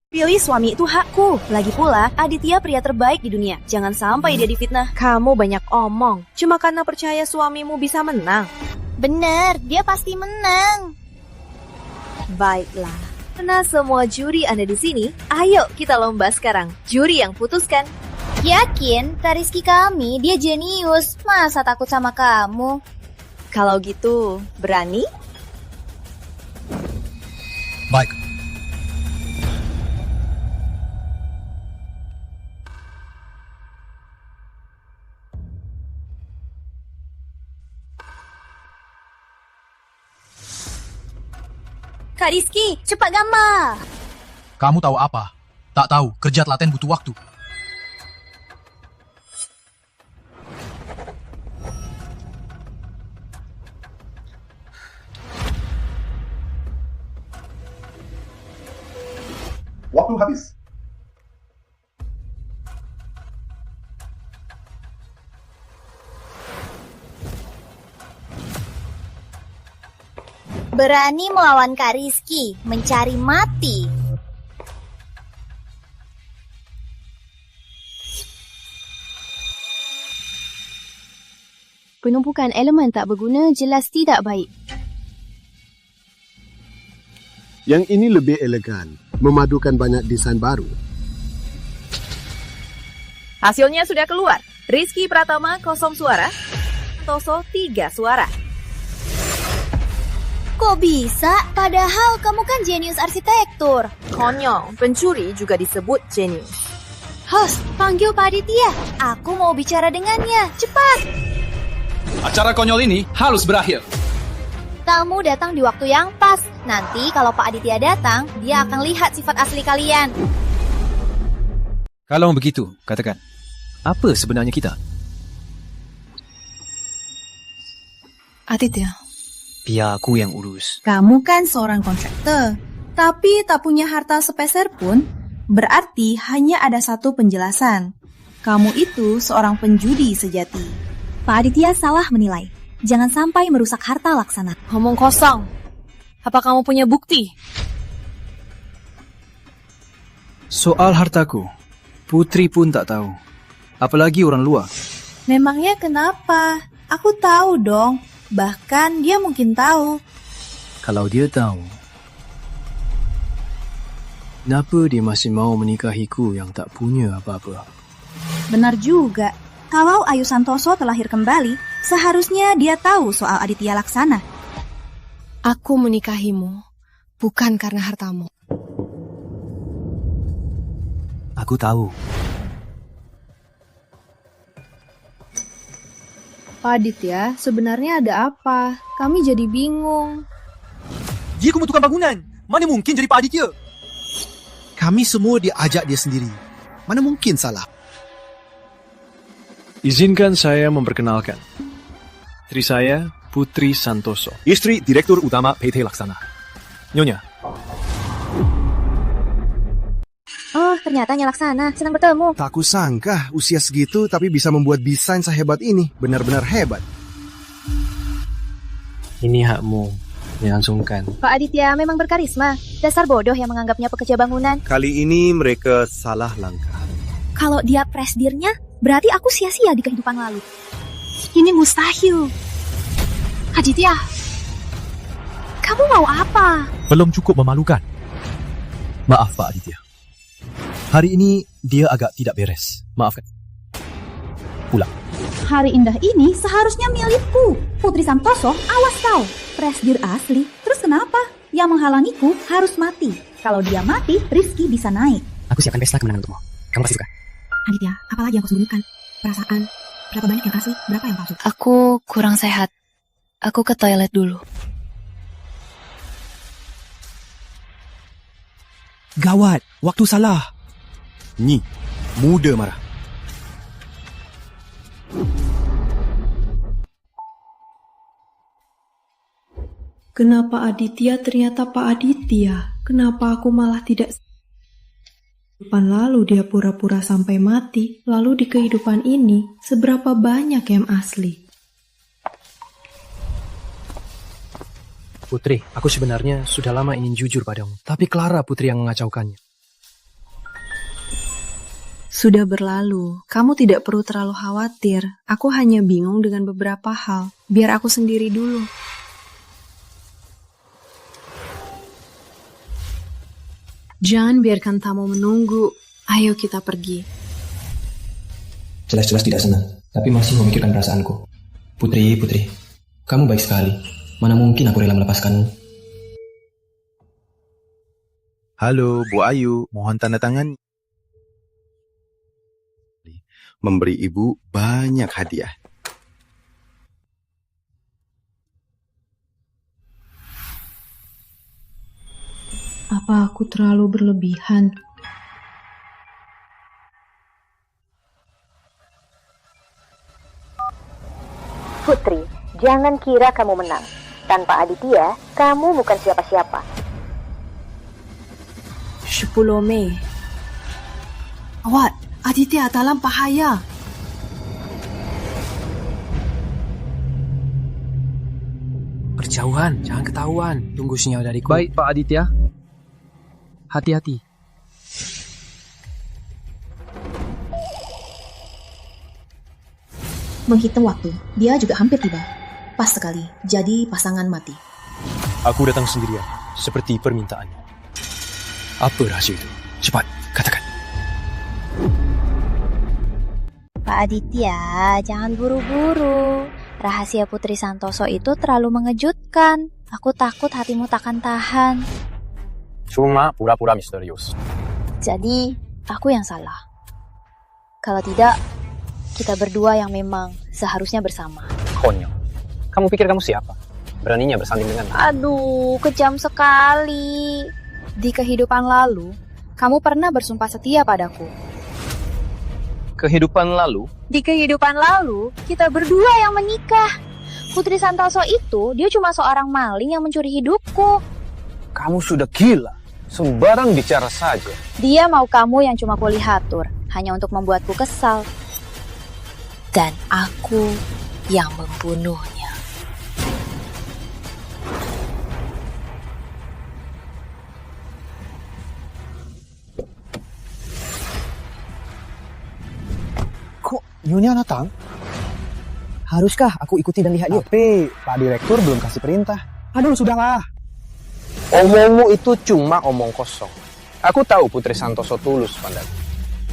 Pilih suami itu hakku. Lagi pula, Aditya pria terbaik di dunia. Jangan sampai dia difitnah. Kamu banyak omong. Cuma karena percaya suamimu bisa menang. Bener, dia pasti menang. Baiklah. Karena semua juri ada di sini, ayo kita lomba sekarang. Juri yang putuskan. Yakin, Kariski kami, dia jenius. Masa takut sama kamu? Kalau gitu, berani? Baik. Kak Rizky, cepat gambar. Kamu tahu apa? Tak tahu, kerja telaten butuh waktu. Waktu habis. Berani melawan Kak Rizky, mencari mati. Penumpukan elemen tak berguna jelas tidak baik. Yang ini lebih elegan, memadukan banyak desain baru. Hasilnya sudah keluar. Rizky Pratama 0 suara, Santoso 3 suara. Kok bisa? Padahal kamu kan jenius arsitektur. Konyol, pencuri juga disebut jenius. Host, panggil Pak Aditya. Aku mau bicara dengannya. Cepat! Acara konyol ini harus berakhir. Tamu datang di waktu yang pas. Nanti kalau Pak Aditya datang, dia akan lihat sifat asli kalian. Kalau begitu, katakan. Apa sebenarnya kita? Aditya. Biar aku yang urus. Kamu kan seorang kontraktor, tapi tak punya harta sepeser pun. Berarti hanya ada satu penjelasan. Kamu itu seorang penjudi sejati. Pak Aditya salah menilai. Jangan sampai merusak harta Laksana. Ngomong kosong. Apa kamu punya bukti? Soal hartaku, Putri pun tak tahu. Apalagi orang luar. Memangnya kenapa? Aku tahu dong. Bahkan dia mungkin tahu. Kalau dia tahu, kenapa dia masih mau menikahiku yang tak punya apa-apa? Benar juga. Kalau Ayu Santoso terlahir kembali, seharusnya dia tahu soal Aditya Laksana. Aku menikahimu, bukan karena hartamu. Aku tahu. Pak Aditya, sebenarnya ada apa? Kami jadi bingung. Dia tukang bangunan. Mana mungkin jadi Pak Aditya? Kami semua diajak dia sendiri. Mana mungkin salah? Izinkan saya memperkenalkan. Istri saya, Putri Santoso. Istri Direktur Utama PT Laksana. Nyonya. Oh, ternyata Laksana. Senang bertemu. Tak kusangka usia segitu tapi bisa membuat desain sehebat ini. Benar-benar hebat. Ini hakmu. Dilangsungkan. Pak Aditya memang berkarisma. Dasar bodoh yang menganggapnya pekerja bangunan. Kali ini mereka salah langkah. Kalau dia presdirnya, berarti aku sia-sia di kehidupan lalu. Ini mustahil. Aditya, kamu mau apa? Belum cukup memalukan. Maaf Pak Aditya. Hari ini dia agak tidak beres. Maafkan. Pulang. Hari indah ini seharusnya milikku. Putri Santoso, awas kau. Presdir asli. Terus kenapa? Yang menghalangiku harus mati. Kalau dia mati, Rizky bisa naik. Aku siapkan pesta kemenangan untukmu. Kamu pasti suka. Aditya, apalagi yang kau sembunyikan? Perasaan, berapa banyak yang asli, berapa yang palsu? Aku kurang sehat. Aku ke toilet dulu. Gawat, waktu salah. Nyi, muda marah. Kenapa Aditya ternyata Pak Aditya? Kenapa aku malah tidak... Kehidupan lalu dia pura-pura sampai mati, lalu di kehidupan ini seberapa banyak yang asli? Putri, aku sebenarnya sudah lama ingin jujur padamu. Tapi Clara putri yang mengacaukannya. Sudah berlalu, kamu tidak perlu terlalu khawatir. Aku hanya bingung dengan beberapa hal. Biar aku sendiri dulu. Jangan biarkan tamu menunggu. Ayo kita pergi. Jelas-jelas tidak senang, tapi masih memikirkan perasaanku. Putri, kamu baik sekali. Mana mungkin aku rela melepaskanmu. Halo, Bu Ayu. Mohon tanda tangan. Memberi ibu banyak hadiah. Apa aku terlalu berlebihan? Putri, jangan kira kamu menang. Tanpa Aditya, kamu bukan siapa-siapa. 10 Mei. Awat, Aditya dalam bahaya. Berjauhan, jangan ketahuan. Tunggu sinyal dariku. Baik, Pak Aditya. Hati-hati. Menghitung waktu, dia juga hampir tiba. Pas sekali, jadi pasangan mati. Aku datang sendirian, seperti permintaannya. Apa rahasia itu? Cepat, katakan. Pak Aditya, jangan buru-buru. Rahasia Putri Santoso itu terlalu mengejutkan. Aku takut hatimu takkan tahan. Cuma pura-pura misterius. Jadi, aku yang salah. Kalau tidak, kita berdua yang memang seharusnya bersama. Konyol. Kamu pikir kamu siapa? Beraninya bersanding dengan... Aduh, kejam sekali. Di kehidupan lalu, kamu pernah bersumpah setia padaku. Kehidupan lalu? Di kehidupan lalu, kita berdua yang menikah. Putri Santoso itu, dia cuma seorang maling yang mencuri hidupku. Kamu sudah gila. Sembarang bicara saja. Dia mau kamu yang cuma kulihatur, hanya untuk membuatku kesal. Dan aku yang membunuhnya. Nyonya datang? Haruskah aku ikuti dan lihat dia? Tapi Pak Direktur belum kasih perintah. Aduh, sudahlah. Omongmu itu cuma omong kosong. Aku tahu Putri Santoso tulus padaku.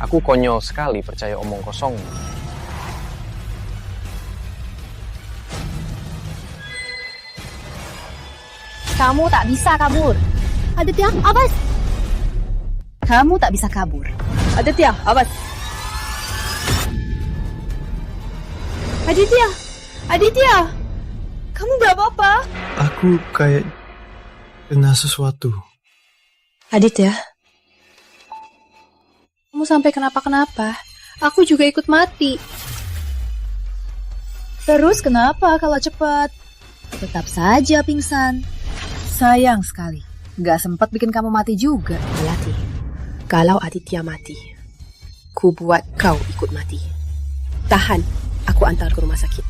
Aku konyol sekali percaya omong kosong. Kamu tak bisa kabur. Aditya, awas! Kamu tak bisa kabur. Aditya, awas! Aditya! Aditya! Kamu gak apa-apa? Aku kayak kena sesuatu. Aditya? Kamu sampai kenapa-kenapa? Aku juga ikut mati. Terus kenapa kalau cepat? Tetap saja pingsan. Sayang sekali. Gak sempat bikin kamu mati juga. Melati, kalau Aditya mati, ku buat kau ikut mati. Tahan, aku antar ke rumah sakit.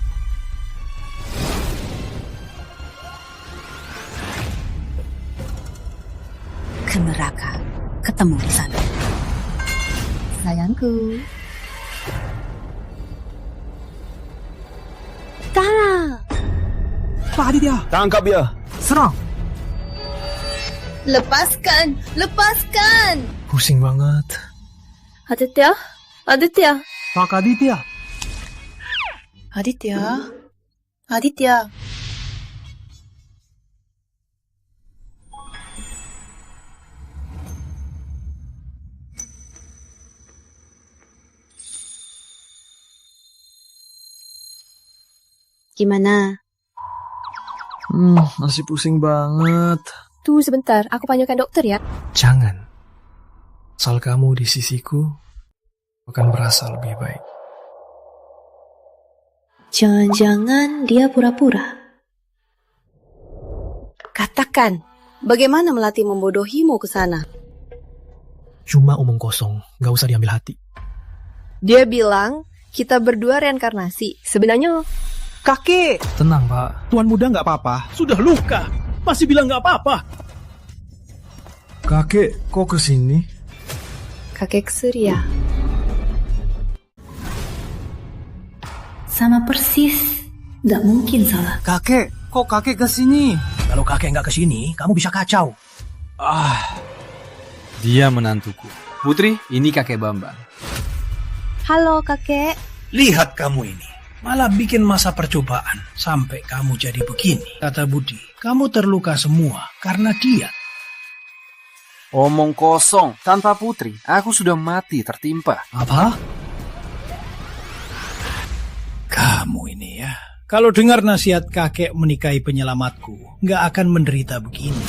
Ke neraka. Ketemu di sana. Sayangku. Tara! Pak Aditya! Tangkap dia! Serang! Lepaskan! Lepaskan! Pusing banget. Aditya? Aditya? Pak Aditya! Aditya? Aditya? Gimana? Masih pusing banget. Tunggu sebentar, aku panggilkan dokter ya. Jangan. Asal kamu di sisiku, akan merasa lebih baik. Jangan-jangan dia pura-pura. Katakan, bagaimana Melati membodohimu ke sana? Cuma omong kosong, gak usah diambil hati. Dia bilang, kita berdua reinkarnasi. Sebenarnya... Kakek! Tenang, Pak. Tuan muda nggak apa-apa. Sudah luka, masih bilang nggak apa-apa. Kakek, kok kesini? Kakek Surya. Sama persis. Nggak mungkin salah. Kakek, kok kakek kesini? Kalau kakek nggak kesini, kamu bisa kacau. Dia menantuku. Putri, ini kakek Bambang. Halo, kakek. Lihat kamu ini. Malah bikin masa percobaan sampai kamu jadi begini. Kata Budi, kamu terluka semua karena dia. Omong kosong, tanpa Putri, aku sudah mati tertimpa. Apa? Kamu ini ya. Kalau dengar nasihat kakek menikahi penyelamatku, nggak akan menderita begini.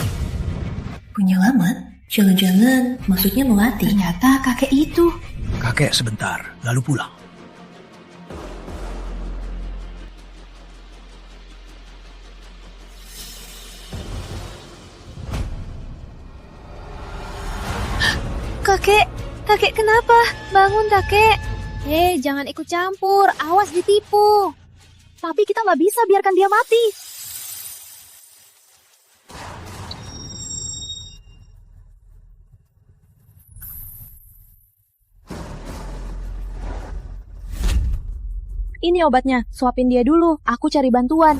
Penyelamat? Jangan-jangan maksudnya Melati. Ternyata kakek itu. Kakek sebentar, lalu pulang. Kakek kenapa? Bangun, kakek. Jangan ikut campur, awas ditipu. Tapi kita nggak bisa biarkan dia mati. Ini obatnya, suapin dia dulu. Aku cari bantuan.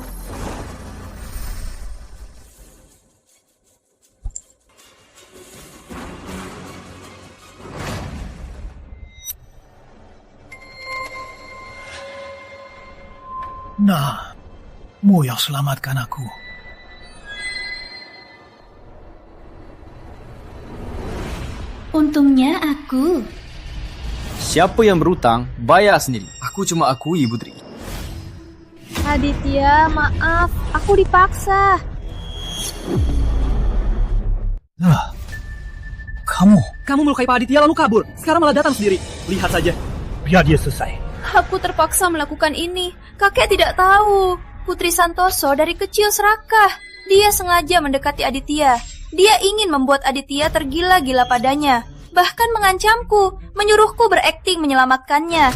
Nah, mu yang selamatkan aku. Untungnya aku. Siapa yang berutang, bayar sendiri. Aku cuma akui, Putri. Aditya, maaf. Aku dipaksa. Kamu melukai Pak Aditya lalu kabur. Sekarang malah datang sendiri. Lihat saja. Biar dia selesai. Aku terpaksa melakukan ini. Kakek tidak tahu. Putri Santoso dari kecil serakah. Dia sengaja mendekati Aditya. Dia ingin membuat Aditya tergila-gila padanya. Bahkan mengancamku, menyuruhku berakting menyelamatkannya.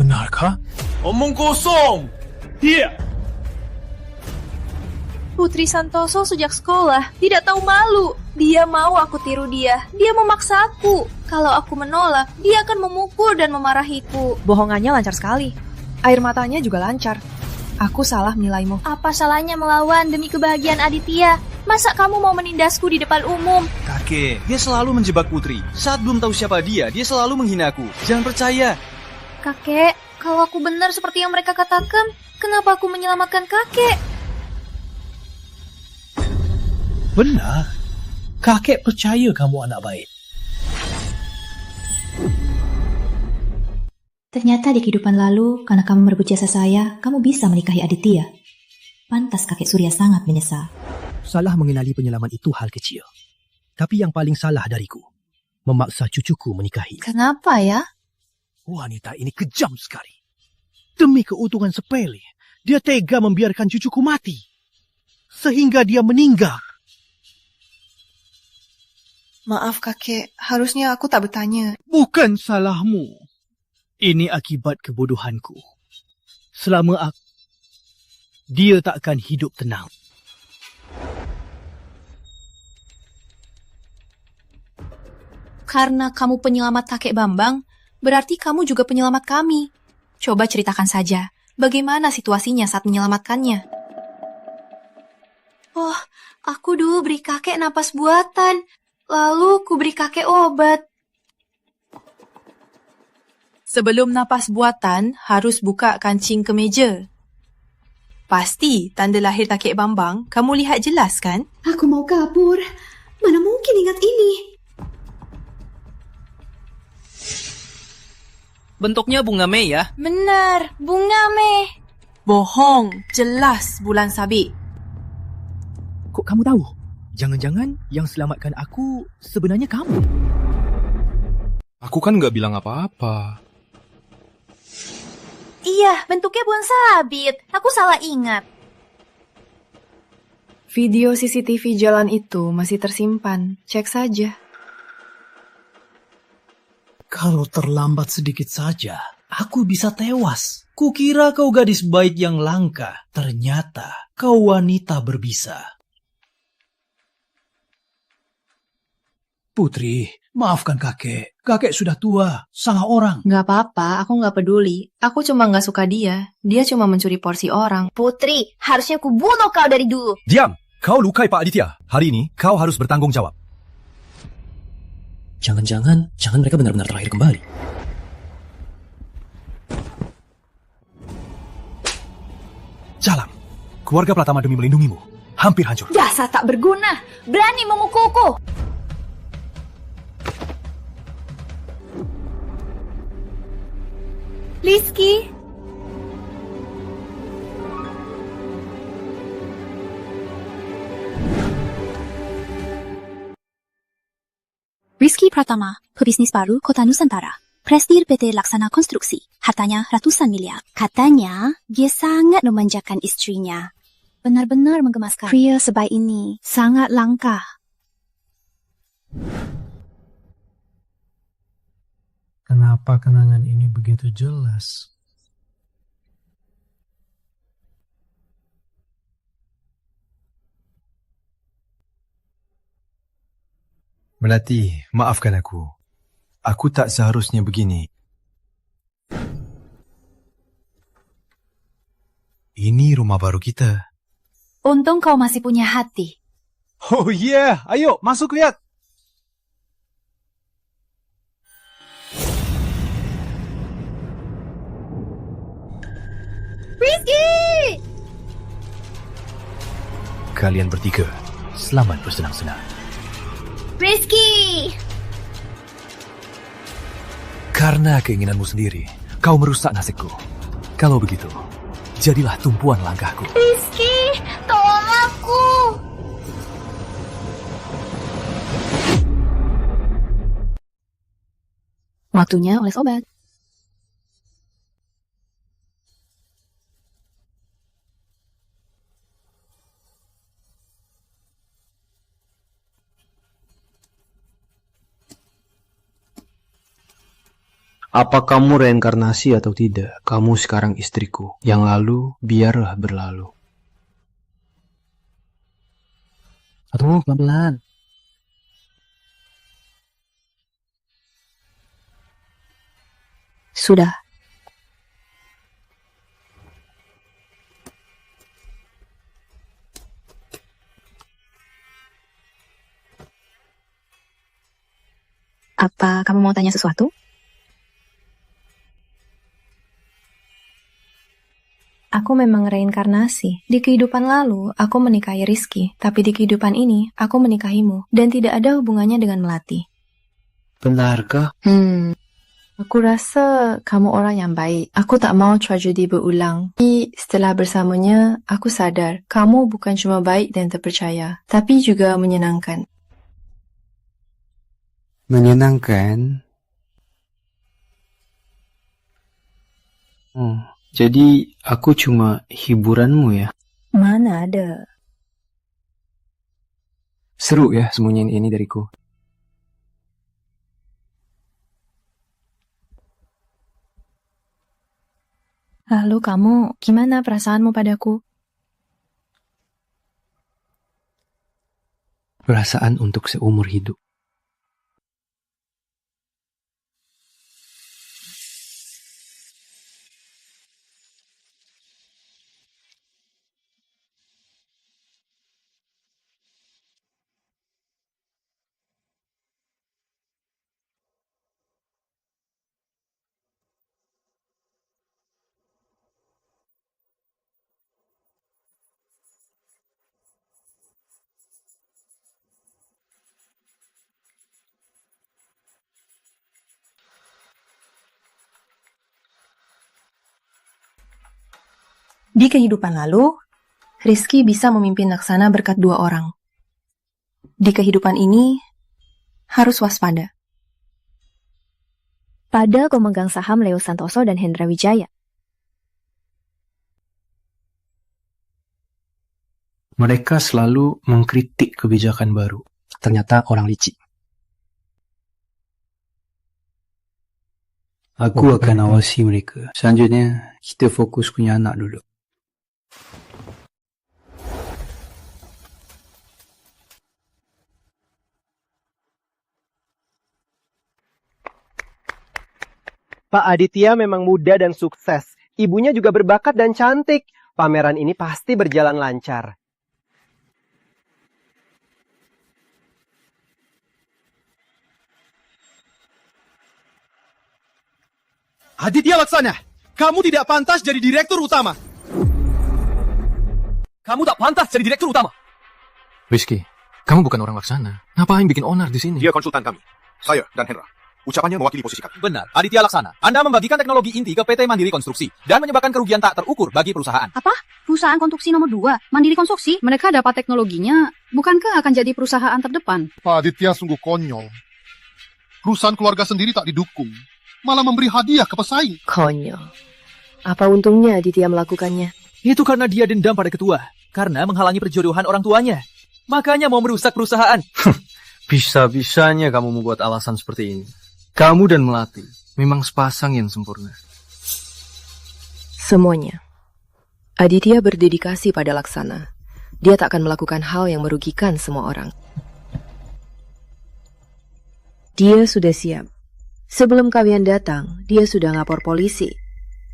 Benarkah? Omong kosong! Dia! Putri Santoso sejak sekolah tidak tahu malu. Dia mau aku tiru dia. Dia memaksa aku. Kalau aku menolak, dia akan memukul dan memarahiku. Bohongannya lancar sekali. Air matanya juga lancar. Aku salah menilaimu. Apa salahnya melawan demi kebahagiaan Aditya? Masa kamu mau menindasku di depan umum? Kakek, dia selalu menjebak Putri. Saat belum tahu siapa dia selalu menghina aku. Jangan percaya. Kakek, kalau aku benar seperti yang mereka katakan, kenapa aku menyelamatkan kakek? Benar. Kakek percaya kamu anak baik. Ternyata di kehidupan lalu, karena kamu merebut jasa saya, kamu bisa menikahi Aditya. Pantas kakek Surya sangat menyesal. Salah mengenali penyelaman itu hal kecil. Tapi yang paling salah dariku, memaksa cucuku menikahi. Kenapa ya? Wanita ini kejam sekali. Demi keuntungan sepele, dia tega membiarkan cucuku mati. Sehingga dia meninggal. Maaf kakek, harusnya aku tak bertanya. Bukan salahmu. Ini akibat kebodohanku. Selama dia tak akan hidup tenang. Karena kamu penyelamat kakek Bambang, berarti kamu juga penyelamat kami. Coba ceritakan saja, bagaimana situasinya saat menyelamatkannya? Oh, aku dulu beri kakek napas buatan. Lalu ku beri kakek obat. Sebelum napas buatan, harus buka kancing kemeja. Pasti tanda lahir kakek Bambang kamu lihat jelas kan? Aku mau kabur. Mana mungkin ingat ini? Bentuknya bunga Mei ya? Benar, bunga Mei. Bohong, jelas bulan sabit. Kok kamu tahu? Jangan-jangan yang selamatkan aku sebenarnya kamu. Aku kan nggak bilang apa-apa. Iya, bentuknya bulan sabit. Aku salah ingat. Video CCTV jalan itu masih tersimpan. Cek saja. Kalau terlambat sedikit saja, aku bisa tewas. Kukira kau gadis baik yang langka. Ternyata kau wanita berbisa. Putri, maafkan kakek. Kakek sudah tua, salah orang. Gak apa-apa, aku gak peduli. Aku cuma gak suka dia. Dia cuma mencuri porsi orang. Putri, harusnya aku bunuh kau dari dulu. Diam! Kau lukai Pak Aditya. Hari ini kau harus bertanggung jawab. Jangan mereka benar-benar terakhir kembali. Jalan. Keluarga Pratama demi melindungimu hampir hancur. Dasar tak berguna. Berani memukulku. Rizky. Rizky Pratama, pebisnis baru Kota Nusantara. Presdir PT Laksana Konstruksi. Hartanya ratusan miliar. Katanya, dia sangat memanjakan istrinya. Benar-benar menggemaskan. Pria sebaik ini sangat langka. Kenapa kenangan ini begitu jelas? Melati, maafkan aku. Aku tak seharusnya begini. Ini rumah baru kita. Untung kau masih punya hati. Oh yeah, ayo masuk lihat. Rizky! Kalian bertiga, selamat bersenang-senang. Rizky! Karena keinginanmu sendiri, kau merusak nasibku. Kalau begitu, jadilah tumpuan langkahku. Rizky, tolong aku! Waktunya oles obat. Apa kamu reinkarnasi atau tidak? Kamu sekarang istriku. Yang lalu, biarlah berlalu. Aduh, pelan-pelan. Sudah. Apa kamu mau tanya sesuatu? Aku memang reinkarnasi. Di kehidupan lalu, aku menikahi Rizky. Tapi di kehidupan ini, aku menikahimu. Dan tidak ada hubungannya dengan Melati. Benarkah? Aku rasa kamu orang yang baik. Aku tak mau tragedi berulang. Tapi setelah bersamanya, aku sadar kamu bukan cuma baik dan terpercaya, tapi juga menyenangkan. Menyenangkan? Jadi aku cuma hiburanmu ya? Mana ada. Seru ya sembunyiin ini dariku. Lalu kamu, gimana perasaanmu padaku? Perasaan untuk seumur hidup. Di kehidupan lalu, Rizky bisa memimpin Laksana berkat 2 orang. Di kehidupan ini, harus waspada. Pada pemegang saham Leo Santoso dan Hendra Wijaya. Mereka selalu mengkritik kebijakan baru. Ternyata orang licik. Aku akan awasi mereka. Selanjutnya, kita fokus punya anak dulu. Pak Aditya memang muda dan sukses. Ibunya juga berbakat dan cantik. Pameran ini pasti berjalan lancar. Aditya Laksana, kamu tidak pantas jadi direktur utama. Kamu tak pantas jadi direktur utama. Rizky, kamu bukan orang Laksana. Ngapain bikin onar di sini? Dia konsultan kami. Saya dan Hendra. Ucapannya mewakili posisi kami. Benar, Aditya Laksana. Anda membagikan teknologi inti ke PT Mandiri Konstruksi dan menyebabkan kerugian tak terukur bagi perusahaan. Apa? Perusahaan konstruksi nomor 2, Mandiri Konstruksi? Mereka dapat teknologinya, bukankah akan jadi perusahaan terdepan? Pak Aditya sungguh konyol. Perusahaan keluarga sendiri tak didukung, malah memberi hadiah ke pesaing. Konyol. Apa untungnya Aditya melakukannya? Itu karena dia dendam pada ketua, karena menghalangi perjodohan orang tuanya. Makanya mau merusak perusahaan. Bisa-bisanya kamu membuat alasan seperti ini. Kamu dan Melati memang sepasang yang sempurna. Semuanya. Aditya berdedikasi pada Laksana. Dia tak akan melakukan hal yang merugikan semua orang. Dia sudah siap. Sebelum kalian datang, dia sudah ngapor polisi.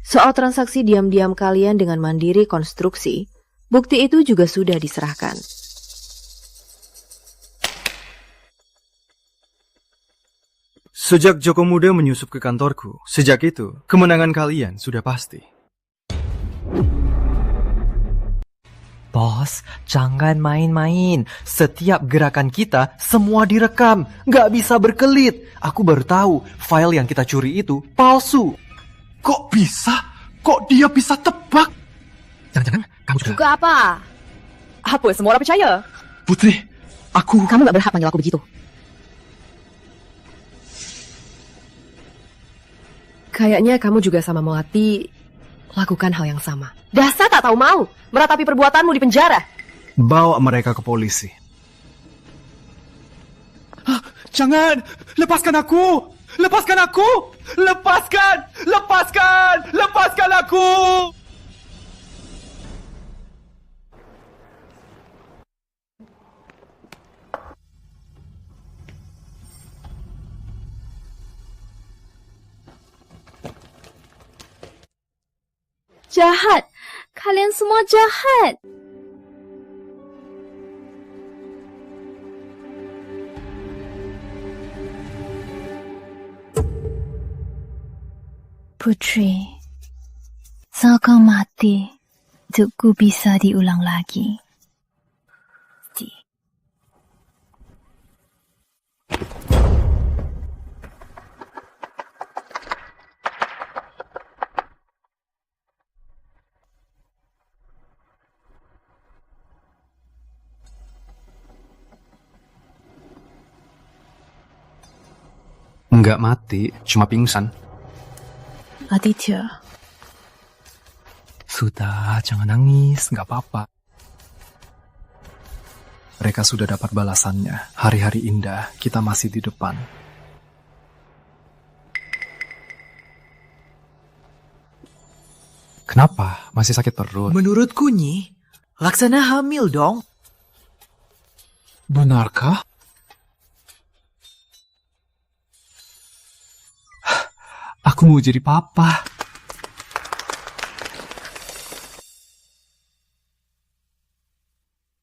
Soal transaksi diam-diam kalian dengan Mandiri Konstruksi, bukti itu juga sudah diserahkan. Sejak Joko Muda menyusup ke kantorku, sejak itu, kemenangan kalian sudah pasti. Bos, jangan main-main. Setiap gerakan kita, semua direkam. Nggak bisa berkelit. Aku baru tahu, file yang kita curi itu palsu. Kok bisa? Kok dia bisa tebak? Jangan-jangan kamu Juga apa? Apa semua orang percaya? Putri, aku... Kamu gak berhak panggil aku begitu. Kayaknya kamu juga sama Melati lakukan hal yang sama. Dasar tak tahu mau, meratapi perbuatanmu di penjara. Bawa mereka ke polisi. Jangan! Lepaskan aku! Lepaskan aku! Lepaskan! Lepaskan! Lepaskan aku! Jahat. Kalian semua jahat. Putri, saat kau mati, hidupku bisa diulang lagi. Enggak mati, cuma pingsan. Aditya. Sudah, jangan nangis, nggak apa-apa. Mereka sudah dapat balasannya. Hari-hari indah, kita masih di depan. Kenapa? Masih sakit perut? Menurutku, Nyi, Laksana hamil dong. Benarkah? Aku mau jadi papa.